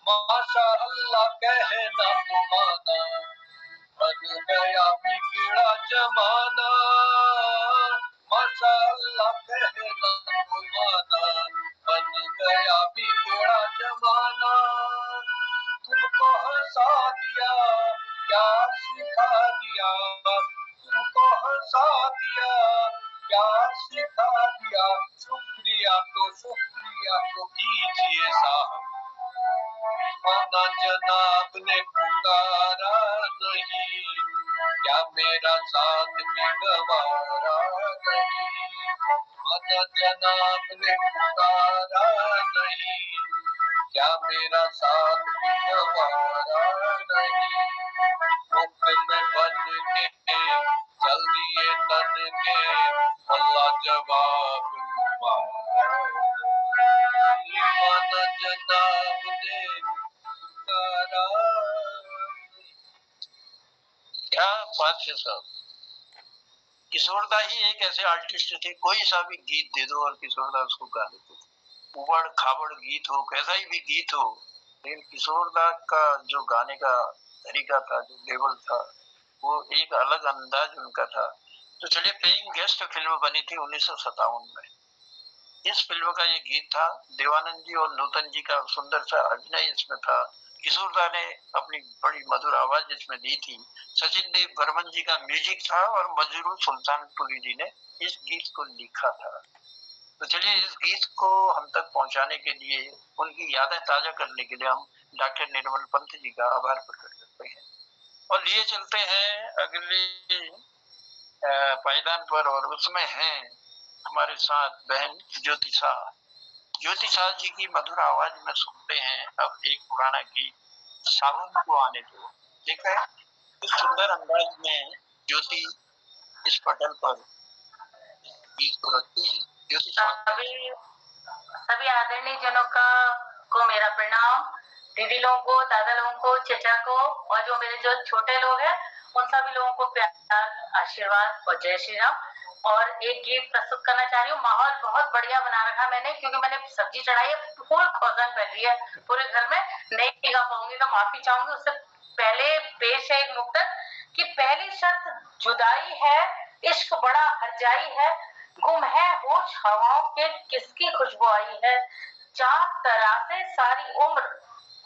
Speaker 2: माशा अल्लाह कहना तो माना, बन गया बिगड़ा जमाना, माशा अल्लाह कहना तो माना, बन गया बिगड़ा जमाना, तुमको हंसा दिया प्यार सिखा दिया, तुमको हंसा दिया प्यार सिखा दिया, शुक्रिया तो कीजिए साहब, माना जनाब ने पुकारा नहीं, क्या मेरा साथ भी गवारा नहीं, माना जनाब ने पुकारा नहीं, क्या मेरा साथ भी गवारा नहीं, मुख में बन के चल दिए तन के, अल्लाह जवाब तुम्हारा नहीं, माना जनाब ने पुकारा नहीं। क्या बात है साहब। किशोरदा ही एक ऐसे आर्टिस्ट थे, कोई सा भी गीत दे दो और किशोरदा उसको गा देते थे, उबड़ खाबड़ गीत हो, कैसा ही भी गीत हो, लेकिन किशोरदा का जो गाने का तरीका था, जो लेवल था, वो एक अलग अंदाज उनका था। तो चलिए, पेइंग गेस्ट फिल्म बनी थी 1957 में, इस फिल्म का ये गीत था, देवानंद जी और नूतन जी का सुंदर सा अभिनय इसमें था, किशोरदा ने अपनी बड़ी मधुर आवाज इसमें दी थी, सचिन देव बर्मन जी का म्यूजिक था और मजरूर सुल्तानपुरी जी ने इस गीत को लिखा था। तो चलिए, इस गीत को हम तक पहुंचाने के लिए, उनकी यादें ताजा करने के लिए हम डॉक्टर निर्मल पंत जी का आभार प्रकट करते हैं और लिए चलते हैं अगले पायदान पर, और उसमें हैं हमारे साथ बहन ज्योति शाह। ज्योति शाह जी की मधुर आवाज में सुनते हैं अब एक पुराना गीत, सावन को आने दो। देखा है इस सुंदर अंदाज में ज्योति इस पटल पर गीत को रखती है। ज्योति शाह,
Speaker 5: सभी आदरणीय जनों को मेरा प्रणाम, दीदी लोगों को, दादा लोगों को, चचा को, और जो मेरे जो छोटे लोग हैं उन सभी लोगों को प्यार, आशीर्वाद और जय श्री राम। और एक गीत प्रस्तुत करना चाह रही हूँ। माहौल बहुत बढ़िया बना रखा मैंने, क्योंकि मैंने सब्जी चढ़ाई है, फुल खोजन कर रही है पूरे घर में, नहीं गा पाऊंगी तो माफी चाहूंगी। उससे पहले पेश है एक मुक्तक कि पहली शर्त जुदाई है, इश्क बड़ा हरजाई है, गुम है होश हवाओं के किसकी खुशबू आई है, चार तरह से सारी उम्र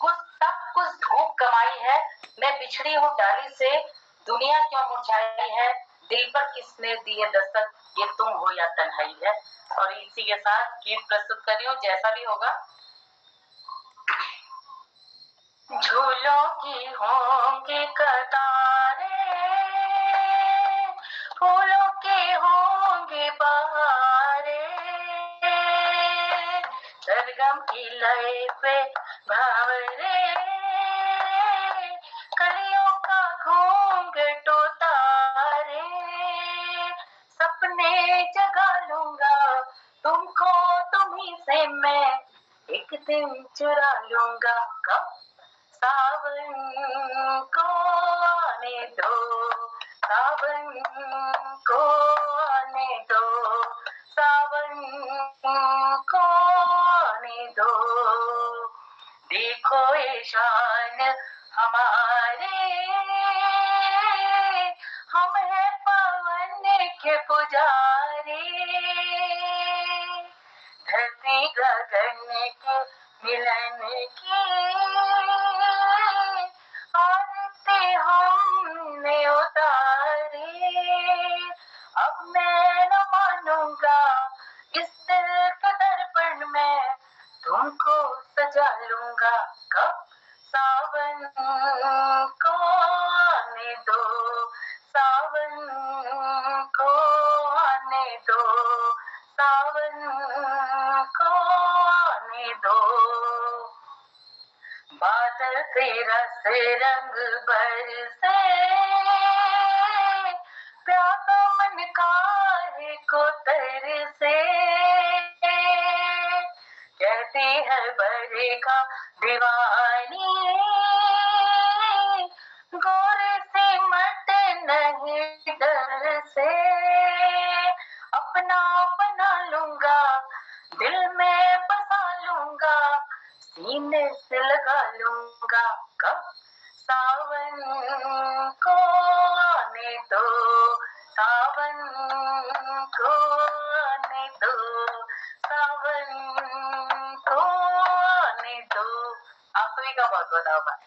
Speaker 5: कुछ तक कुछ धूप कमाई है, मैं बिछड़ी हूँ डाली से दुनिया क्यों मुरझाई है, दिल पर किसने दिए दस्तक ये तुम हो या तन्हाई है। और इसी के साथ गीत प्रस्तुत कर रही हूँ, जैसा भी होगा। झूलों की होंगी कतारें, फूलों के होंगे बहारे, सरगम की लय पे भावरे, कलियों का घूंघट उतारे, सपने जगा लूंगा तुमको, तुम्ही से मैं एक दिन चुरा लूंगा। कब? सावन को आने दो, सावन को आने दो, सावन को आने दो, देखो ये शान हमारे, हम है पवन के पुजारी, धरती गगन के मिलन की आरती हमने उतारी। अब मैं न मानूंगा इस दिल के दर्पण में, तुमको सजा लूंगा कब सावन को आने दो, सावन को आने दो, सावन को आने दो। बादल से रस रंग बरसे, प्यासा मन काहे को तरसे। कहती है बड़े का दीवानी, गोरे से मत नहीं डर से। अपना बना लूंगा, दिल में बसा लूंगा, सीने से लगा लूंगा कब सावन को आने दो, सावन को आने दो, सावन को आने दो। आप सभी का बहुत बहुत आभार।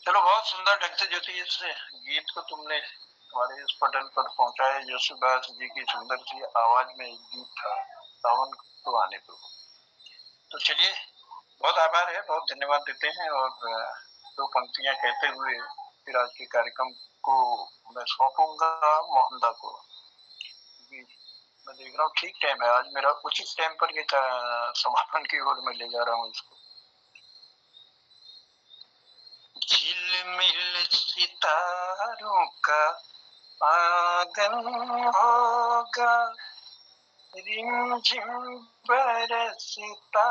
Speaker 3: चलो, बहुत सुंदर ढंग से ज्योति इस गीत को तुमने हमारे इस पटल पर पहुंचाया। यशुदास जी की सुंदर सी आवाज में एक गीत था, सावन को आने दो। तो चलिए, बहुत आभार है, बहुत धन्यवाद देते हैं। और दो पंक्तियां कहते हुए फिर आज के कार्यक्रम को मैं सौंपूंगा मोहनदा को। मैं देख रहा हूँ ठीक टाइम है आज मेरा, उचित टाइम पर ये समापन की ओर में ले जा रहा हूँ इसको। झिलमिल सितारों का आंगन होगा, रिमझिम बरसता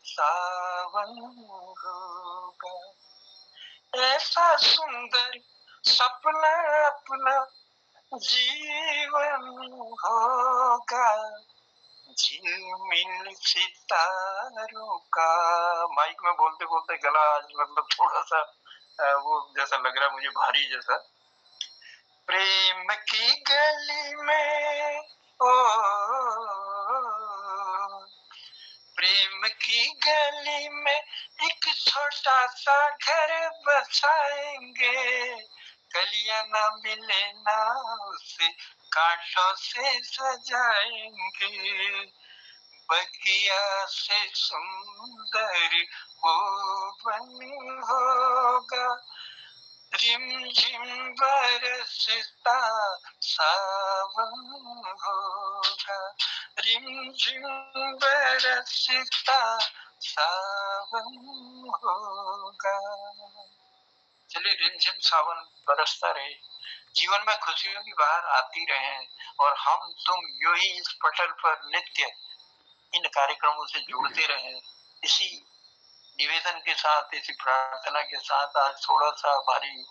Speaker 3: सावन होगा। ऐसा सुंदर सपना अपना जीवन होगा, झिलमिल सितारों का। माइक में बोलते बोलते गला आज मतलब थोड़ा सा वो जैसा लग रहा है मुझे, भारी जैसा। प्रेम की गली में ओ, प्रेम की गली में एक छोटा सा घर बसाएंगे, कलियां ना मिले ना उसे कांटों से सजाएंगे। बगिया से सुंदर वो बन होगा, रिमझिम बरसता सावन होगा, रिमझिम बरसता सावन होगा। चलिए, रिमझिम सावन बरसता रहे, जीवन में खुशियों की बहार आती रहे, और हम तुम यूं ही इस पटल पर नित्य इन कार्यक्रमों से जुड़ते रहे। इसी निवेदन के साथ, इसी प्रार्थना के साथ आज थोड़ा सा भारी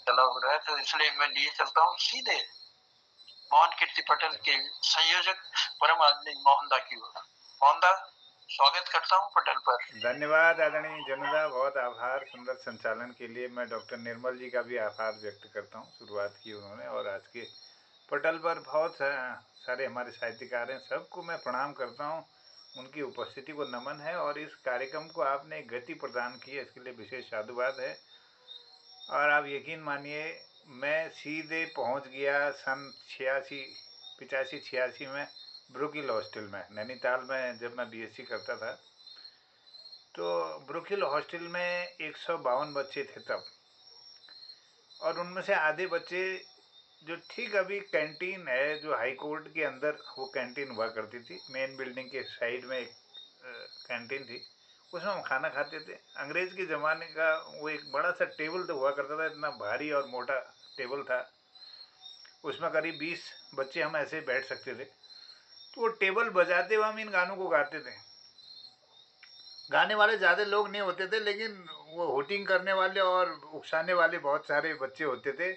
Speaker 3: चला हो रहा है, तो इसलिए मैं लिए चलता हूँ सीधे मोहन कीर्ति पटेल के संयोजक परम आदमी मोहनदा की ओर। मोहनदा, स्वागत करता हूँ पटेल पर।
Speaker 1: धन्यवाद आदरणीय जनुदा, बहुत आभार सुंदर संचालन के लिए। मैं डॉक्टर निर्मल जी का भी आभार व्यक्त करता हूँ, शुरुआत की उन्होंने, और आज के पटल पर बहुत सारे हमारे साहित्यकार हैं, सबको मैं प्रणाम करता हूँ, उनकी उपस्थिति को नमन है। और इस कार्यक्रम को आपने गति प्रदान की है, इसके लिए विशेष साधुवाद है। और आप यकीन मानिए, मैं सीधे पहुंच गया सन 85-86 में ब्रुकिल हॉस्टल में, नैनीताल में। जब मैं बीएससी करता था तो ब्रुकिल हॉस्टल में 152 बच्चे थे तब, और उनमें से आधे बच्चे जो ठीक अभी कैंटीन है जो हाई कोर्ट के अंदर वो कैंटीन हुआ करती थी, मेन बिल्डिंग के साइड में एक कैंटीन थी, उसमें हम खाना खाते थे। अंग्रेज़ के ज़माने का वो एक बड़ा सा टेबल तो हुआ करता था, इतना भारी और मोटा टेबल था, उसमें करीब 20 बच्चे हम ऐसे बैठ सकते थे। तो वो टेबल बजाते हुए हम इन गानों को गाते थे। गाने वाले ज़्यादा लोग नहीं होते थे, लेकिन वो होटिंग करने वाले और उकसाने वाले बहुत सारे बच्चे होते थे।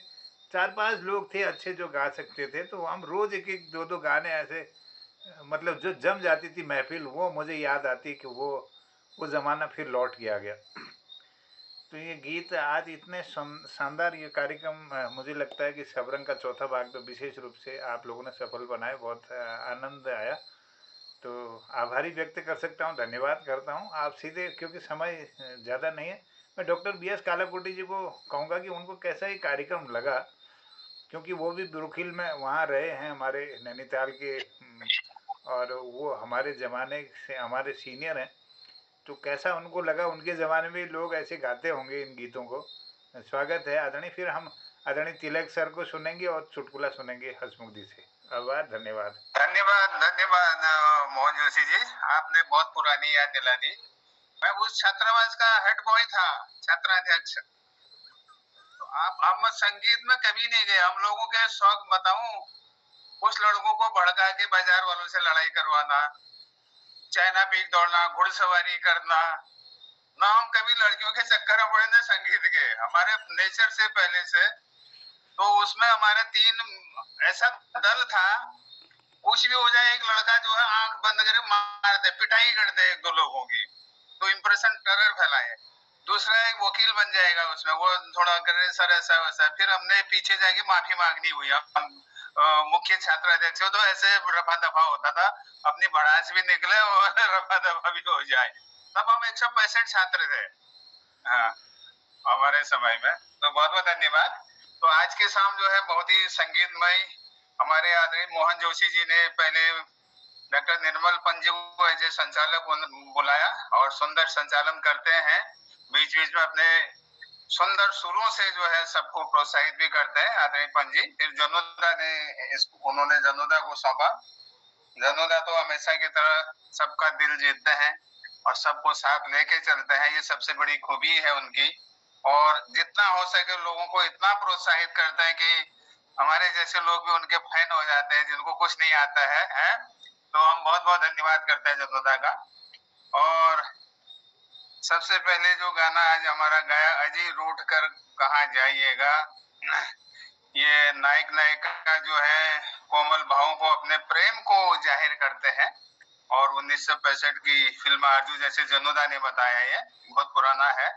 Speaker 1: 4-5 लोग थे अच्छे जो गा सकते थे, तो हम रोज़ एक एक दो गाने ऐसे, मतलब जो जम जाती थी महफिल, वो मुझे याद आती कि वो ज़माना फिर लौट के आ गया। तो ये गीत आज इतने शानदार ये कार्यक्रम, मुझे लगता है कि सबरंग का चौथा भाग तो विशेष रूप से आप लोगों ने सफल बनाया, बहुत आनंद आया। तो आभारी व्यक्त कर सकता हूँ, धन्यवाद करता हूँ। आप सीधे, क्योंकि समय ज़्यादा नहीं है, मैं डॉक्टर BS कालाकोटी जी को कहूँगा कि उनको कैसा ये कार्यक्रम लगा, क्योंकि वो भी ब्रुकिल में वहाँ रहे हैं हमारे नैनीताल के, और वो हमारे ज़माने से हमारे सीनियर हैं। तो कैसा उनको लगा, उनके ज़माने में लोग ऐसे गाते होंगे इन गीतों को। स्वागत है आदरणीय। फिर हम आदरणीय तिलक सर को सुनेंगे और चुटकुला सुनेंगे हसमुख जी से। आभार, धन्यवाद।
Speaker 8: धन्यवाद धन्यवाद मोहन जोशी जी, आपने बहुत पुरानी याद दिला दी। मैं उस छात्रावास का हेड बॉय था, छात्राध्यक्ष। तो हम संगीत में कभी नहीं गए। हम लोगों के शौक बताऊं, कुछ लड़कों को भड़का के बाजार वालों से लड़ाई करवाना, चाइना पीक दौड़ना, घुड़सवारी करना, ना हम कभी लड़कियों के चक्कर में पड़े ना संगीत के। हमारे नेचर से पहले से तो उसमें हमारे 3 ऐसा दल था, कुछ भी हो जाए एक लड़का जो है आंख बंद करे मार दे, पिटाई कर दे 1-2 लोगों की, तो इंप्रेशन टेरर फैलाए। दूसरा एक वकील बन जाएगा उसमें, वो थोड़ा करे सर ऐसा वैसा। फिर हमने पीछे जाके माफी मांगनी हुई। हम मुख्य छात्र अध्यक्ष तो ऐसे रफा दफा होता था, अपनी भड़ास भी निकले और रफा दफा भी हो जाए। तब हम 165 छात्र थे हाँ हमारे समय में। तो बहुत बहुत धन्यवाद। तो आज की शाम जो है बहुत ही संगीतमय। हमारे आदरणीय मोहन जोशी जी ने पहले डॉक्टर निर्मल पंत जी को एज ए संचालक बुलाया और सुंदर संचालन करते हैं। बीच बीच में अपने सुंदर सुरों से जो है सबको प्रोत्साहित भी करते हैं आदरणीय पंत जी। फिर जनुदा ने उन्होंने जनुदा को सौंपा। जनुदा तो हमेशा की तरह सबका दिल जीतते हैं और सबको साथ लेके चलते हैं, ये सबसे बड़ी खूबी है उनकी। और जितना हो सके लोगों को इतना प्रोत्साहित करते हैं कि हमारे जैसे लोग भी उनके फैन हो जाते हैं, जिनको कुछ नहीं आता है? तो हम बहुत बहुत धन्यवाद करते हैं जनुदा का। और सबसे पहले जो गाना आज हमारा गाया, अजी रूठ कर कहाँ जाइएगा, ये नायक नायिका जो है कोमल भावों को, अपने प्रेम को जाहिर करते हैं। और 1965 की फिल्म आरजू, जैसे जनुदा ने बताया, ये बहुत पुराना है।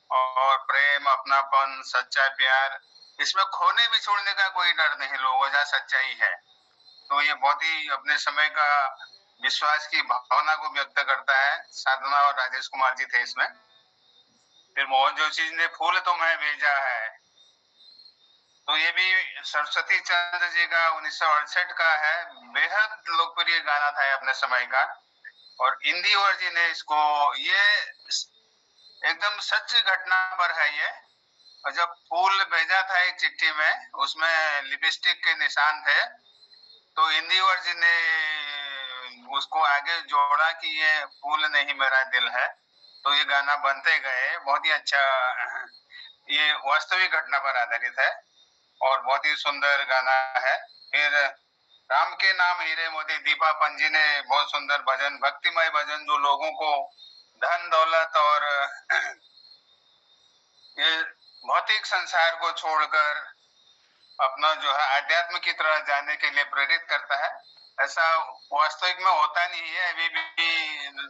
Speaker 8: और प्रेम, अपनापन, सच्चा प्यार, इसमें खोने भी छोड़ने का कोई डर नहीं लोगों, जहाँ सच्चाई है। तो ये बहुत ही अपने समय का विश्वास की भावना को व्यक्त करता है। साधना और राजेश कुमार जी थे इसमें। फिर मोहन जोशी जी ने फूल तुम्हें भेजा है, तो ये भी सरस्वती चंद्र जी का 1968 का है। बेहद लोकप्रिय गाना था अपने समय का। और इंदी और जी ने इसको, ये एकदम सच घटना पर है ये। और जब फूल भेजा था एक चिट्ठी में, उसमें लिपस्टिक के निशान थे, तो इंदिवर जी ने उसको आगे जोड़ा कि ये फूल नहीं मेरा दिल है। तो ये गाना बनते गए, बहुत ही अच्छा, ये वास्तविक घटना पर आधारित है और बहुत ही सुंदर गाना है। फिर राम के नाम हीरे मोती, दीपा पंजी ने बहुत सुंदर भजन, भक्तिमय भजन, जो लोगों को धन दौलत और ये भौतिक संसार को छोड़कर अपना जो है आध्यात्म की तरह जाने के लिए प्रेरित करता है। ऐसा वास्तविक में होता नहीं है, अभी भी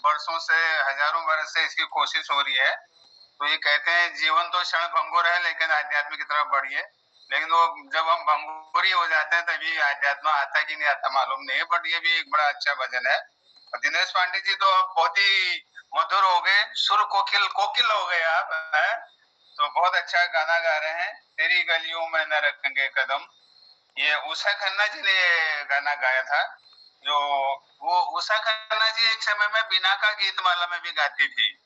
Speaker 8: वर्षों से, हजारों वर्ष से इसकी कोशिश हो रही है। तो ये कहते हैं जीवन तो क्षण भंगुर है, लेकिन आध्यात्म की तरफ बढ़िए। लेकिन वो जब हम भंगुरी हो जाते हैं तभी आध्यात्म आता कि नहीं आता मालूम नहीं है। बट ये भी एक बड़ा अच्छा भजन है। और दिनेश पांडे जी तो अब बहुत ही मधुर हो गए, सुर कोकिल कोकिल हो गए आप, है? तो बहुत अच्छा गाना गा रहे हैं। तेरी गलियों में न रखेंगे कदम, ये उषा खन्ना जी ने गाना गाया था। जो वो उषा खन्ना जी एक समय में बिना का गीतमाला में भी गाती थी,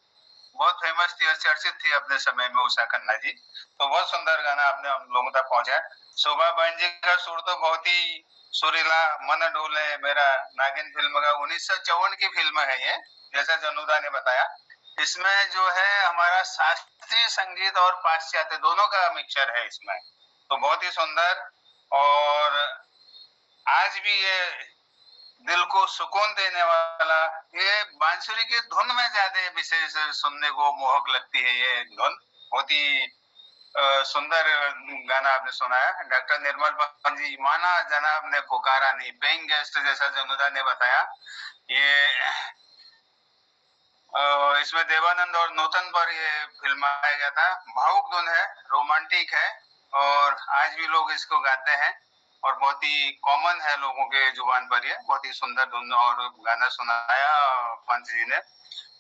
Speaker 8: बहुत फेमस थी और चर्चित थी अपने समय में उषा खन्ना जी। तो बहुत सुंदर गाना आपने हम लोगों तक पहुंचा। शोभा बहन जी का सुर तो बहुत ही सुरीला, मन डोले मेरा, नागिन फिल्म का 1954 की फिल्म है ये, जैसा जनुदा ने बताया। इसमें जो है हमारा शास्त्रीय संगीत और पाश्चात्य दोनों का मिक्सचर है इसमें, तो बहुत ही सुंदर। और आज भी ये दिल को सुकून देने वाला, ये बांसुरी की धुन में ज्यादा विशेष सुनने को मोहक लगती है ये धुन। बहुत ही सुंदर गाना आपने सुनाया। डॉक्टर निर्मल पंत जी, माना जनाब ने पुकारा नहीं, पेइंग गेस्ट जैसा जनुदा ने बताया। ये इसमें देवानंद और नूतन पर ये फिल्माया गया था। भावुक धुन है, रोमांटिक है और आज भी लोग इसको गाते हैं और बहुत ही कॉमन है लोगों के जुबान पर। ये बहुत ही सुंदर धुन और गाना सुनाया पंत जी ने।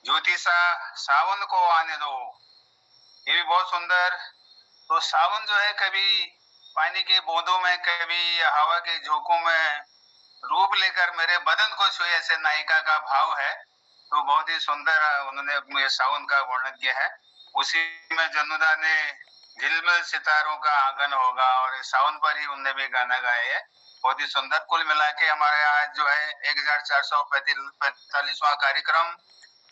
Speaker 8: ज्योति सा सावन को आने दो, ये भी बहुत सुंदर। तो सावन जो है कभी पानी की बूंदों में, कभी हवा के झोंकों में रूप लेकर मेरे बदन को छुए, ऐसे नायिका का भाव है। तो बहुत ही सुंदर उन्होंने सावन का वर्णन किया है। उसी में जनुदा ने झिलमिल सितारों का आंगन होगा और सावन पर ही उनने भी गाना गाया है। बहुत ही सुंदर। कुल मिला के हमारे आज जो है 1445वां कार्यक्रम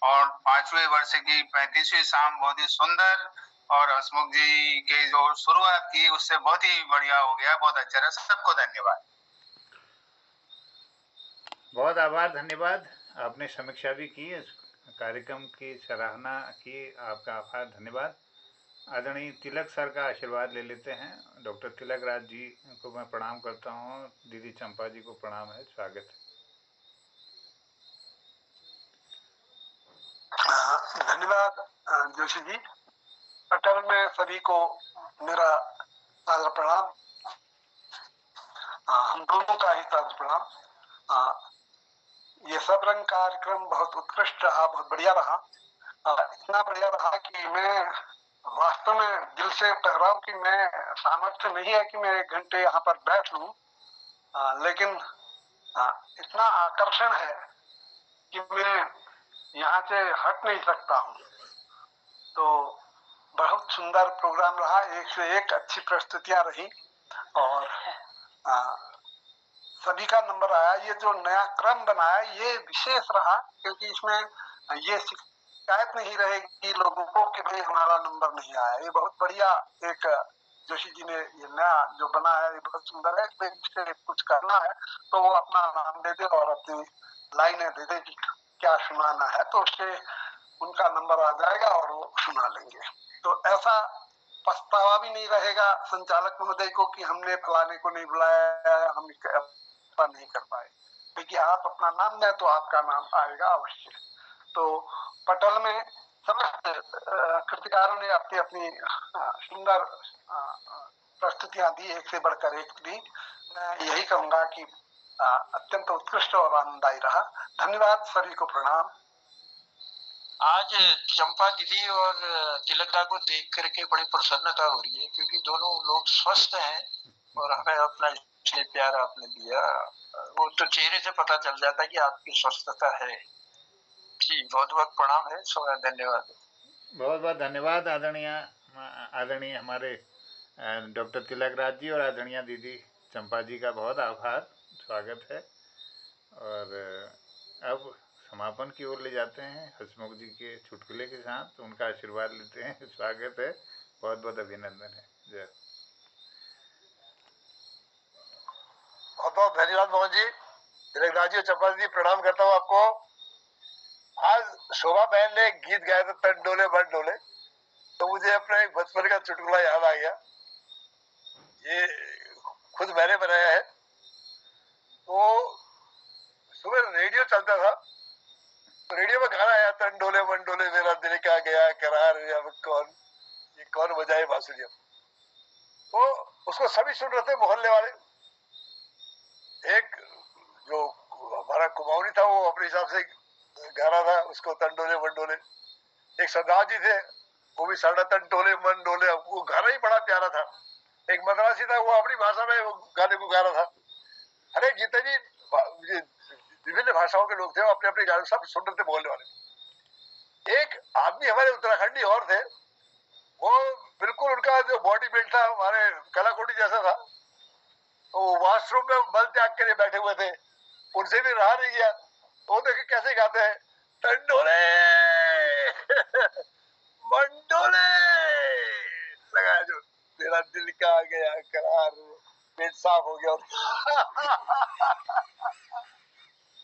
Speaker 8: और 5वें वर्ष की 35वीं शाम बहुत ही सुंदर और हसमुख जी के जो शुरुआत की उससे बहुत ही बढ़िया हो गया। बहुत अच्छा रहा। सबको धन्यवाद।
Speaker 1: बहुत आभार, धन्यवाद। आपने समीक्षा भी की, इस कार्यक्रम की सराहना की, आपका आभार, धन्यवाद। आदरणीय तिलक सर का आशीर्वाद ले लेते हैं। डॉक्टर तिलक राज जी को मैं प्रणाम करता हूँ। दीदी चंपा जी को प्रणाम है, स्वागत है।
Speaker 9: धन्यवाद जोशी जी। पटल में सभी को मेरा सादर प्रणाम। हम दोनों का ही सादर प्रणाम। ये सब रंग कार्यक्रम बहुत उत्कृष्ट रहा, बहुत बढ़िया रहा। इतना बढ़िया रहा कि मैं वास्तव में दिल से कह रहा हूँ कि मैं सामर्थ्य नहीं है कि मैं 1 घंटे यहाँ पर बैठ लूं, लेकिन इतना आकर्षण है कि मैं यहाँ से हट नहीं सकता हूँ। तो बहुत सुंदर प्रोग्राम रहा, एक से एक अच्छी प्रस्तुतियां रही और सभी का नंबर आया। ये जो नया क्रम बनाया ये विशेष रहा, क्योंकि इसमें ये शिकायत नहीं रहेगी लोगों को कि भाई हमारा नंबर नहीं आया। ये बहुत बढ़िया एक जोशी जी ने ये नया जो बनाया, ये बहुत सुंदर है। इससे कुछ करना है तो वो अपना नाम दे दे और अपनी लाइनें दे दे कि क्या सुनाना है, तो उससे उनका नंबर आ जाएगा और वो सुना लेंगे। तो ऐसा पछतावा भी नहीं रहेगा संचालक महोदय को कि हमने फलाने को नहीं बुलाया, हम ऐसा नहीं कर पाए। क्योंकि आप अपना नाम दें तो आपका नाम आएगा अवश्य। तो पटल में समस्त कृतिकारों ने अपनी अपनी सुंदर प्रस्तुतियां दी, एक से बढ़कर एक दी। मैं यही कहूंगा कि अत्यंत उत्कृष्ट और आनंददायी रहा। धन्यवाद, सभी को प्रणाम।
Speaker 3: आज चंपा दीदी और तिलकदा को देख करके बड़ी प्रसन्नता हो रही है, क्योंकि दोनों लोग स्वस्थ हैं और हमें अपना इसलिए प्यार आपने दिया। वो तो चेहरे से पता चल जाता है कि आपकी स्वस्थता है। जी, बहुत बहुत प्रणाम है, धन्यवाद।
Speaker 1: बहुत बहुत धन्यवाद आदरणीय हमारे डॉक्टर तिलक राज जी और आदरणीय दीदी चंपा जी का बहुत आभार, स्वागत है। और अब समापन की ओर ले जाते हैं हसमुख जी के चुटकुले के साथ, उनका आशीर्वाद लेते हैं। स्वागत है, बहुत बहुत अभिनंदन है। जय।
Speaker 4: बहुत बहुत धन्यवाद मोहन जी। तिलक राज जी और चंपा जी प्रणाम करता हूँ आपको। आज शोभा बहन ने गीत गाया था तन डोले बन डोले, तो मुझे अपना एक बचपन का चुटकुला याद आ गया। ये खुद मैंने बनाया है। तो सुबह रेडियो चलता था, तो रेडियो में गाना आया तन डोले मन डोले मेरा दिल का गया करार, अब कौन बजाए बांसुरी। तो उसको सभी सुन रहे थे मोहल्ले वाले। एक जो हमारा कुमाऊनी था वो अपने हिसाब से गा रहा था उसको तन डोले मन डोले। एक सरदार जी थे, वो भी साढ़ा तन डोले मन डोले। वो गाना ही बड़ा प्यारा था। एक मद्रासी था, वो अपनी भाषा में वो गाने को गा रहा था। अरे जितने भी विभिन्न भाषाओं के लोग थे वो अपने अपने गाने सब सुन रहे थे मोहल्ले वाले। एक आदमी हमारे उत्तराखंडी और थे, वो बिल्कुल उनका जो बॉडी बिल्ड था हमारे कलाकोटी जैसा था। तो वॉशरूम में बल त्याग के लिए बैठे हुए थे, उनसे भी रहा नहीं गया। वो देखे कैसे गाते हैं टंडोले मंडोले, लगाया जो तेरा दिल का आ गया करार, पेट साफ हो गया।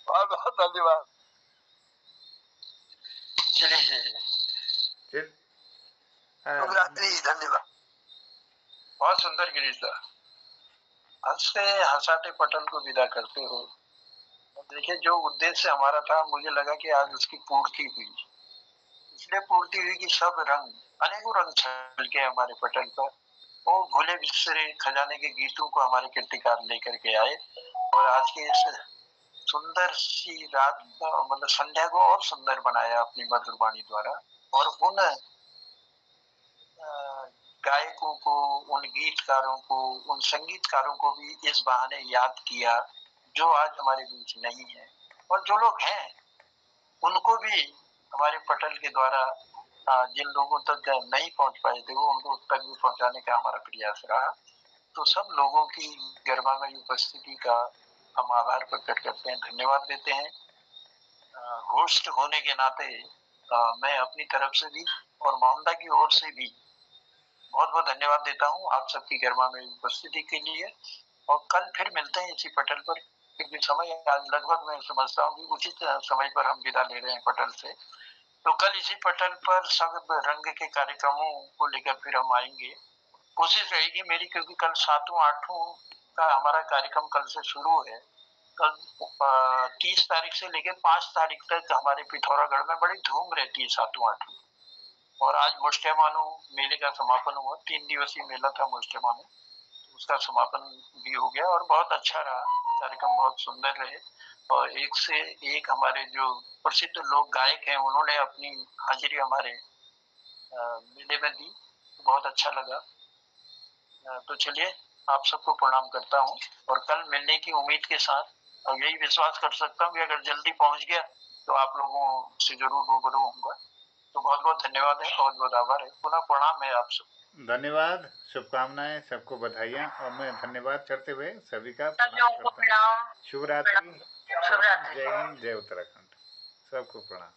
Speaker 4: बहुत बहुत धन्यवाद।
Speaker 3: चलिए
Speaker 4: धन्यवाद।
Speaker 3: बहुत सुंदर गिरीश दा, हंसते हंसाते पटल को विदा करते हो। देखिए, जो उद्देश्य हमारा था मुझे लगा कि आज उसकी पूर्ति हुई। इसलिए पूर्ति हुई कि सब रंग, अनेकों रंग छलके हमारे पटल पर। वो भूले बिसरे खजाने के गीतों को हमारे कीर्तिकार लेकर के आए और आज की इस सुंदर सी रात मतलब संध्या को और सुंदर बनाया अपनी मधुर वाणी द्वारा। और उन गायकों को, उन गीतकारों को, उन संगीतकारों को भी इस बहाने याद किया जो आज हमारे बीच नहीं है, और जो लोग हैं उनको भी हमारे पटल के द्वारा जिन लोगों तक नहीं पहुंच पाए थे वो उनको तक भी पहुंचाने का हमारा प्रयास रहा। तो सब लोगों की गरिमा में उपस्थिति का हम आभार प्रकट करते हैं, धन्यवाद देते हैं। होस्ट होने के नाते मैं अपनी तरफ से भी और मोहम्मदा की ओर से भी बहुत बहुत धन्यवाद देता हूँ आप सबकी गरिमा में उपस्थिति के लिए। और कल फिर मिलते हैं इसी पटल पर, क्योंकि समय आज लगभग मैं समझता हूँ कि उचित समय पर हम विदा ले रहे हैं पटल से। तो कल इसी पटल पर सब रंग के कार्यक्रमों को लेकर फिर हम आएंगे। कोशिश रहेगी मेरी, क्योंकि कल 7वां 8वां का हमारा कार्यक्रम कल से शुरू है। कल 30 तारीख से लेकर 5 तारीख तक हमारे पिथौरागढ़ में बड़ी धूम रहती है 7वां 8वां। और आज मुष्टिमानो मेले का समापन हुआ, 3 दिवसीय मेला था मुष्टिमानो, उसका समापन भी हो गया और बहुत अच्छा रहा कार्यक्रम, बहुत सुंदर रहे। और एक से एक हमारे जो प्रसिद्ध लोक गायक हैं उन्होंने अपनी हाजिरी हमारे मेले में दी, बहुत अच्छा लगा। तो चलिए आप सबको प्रणाम करता हूँ और कल मिलने की उम्मीद के साथ, और यही विश्वास कर सकता हूँ कि अगर जल्दी पहुँच गया तो आप लोगों से जरूर रूबरू होऊंगा। तो बहुत बहुत धन्यवाद है, बहुत बहुत आभार है, पुनः प्रणाम है आप सब।
Speaker 1: धन्यवाद, शुभकामनाएं, सबको बधाइयाँ। और मैं धन्यवाद करते हुए सभी का
Speaker 5: प्रणाम।
Speaker 1: शुभ रात्रि,
Speaker 5: शुभ रात्रि।
Speaker 1: जय हिंद, जय उत्तराखंड, सबको प्रणाम।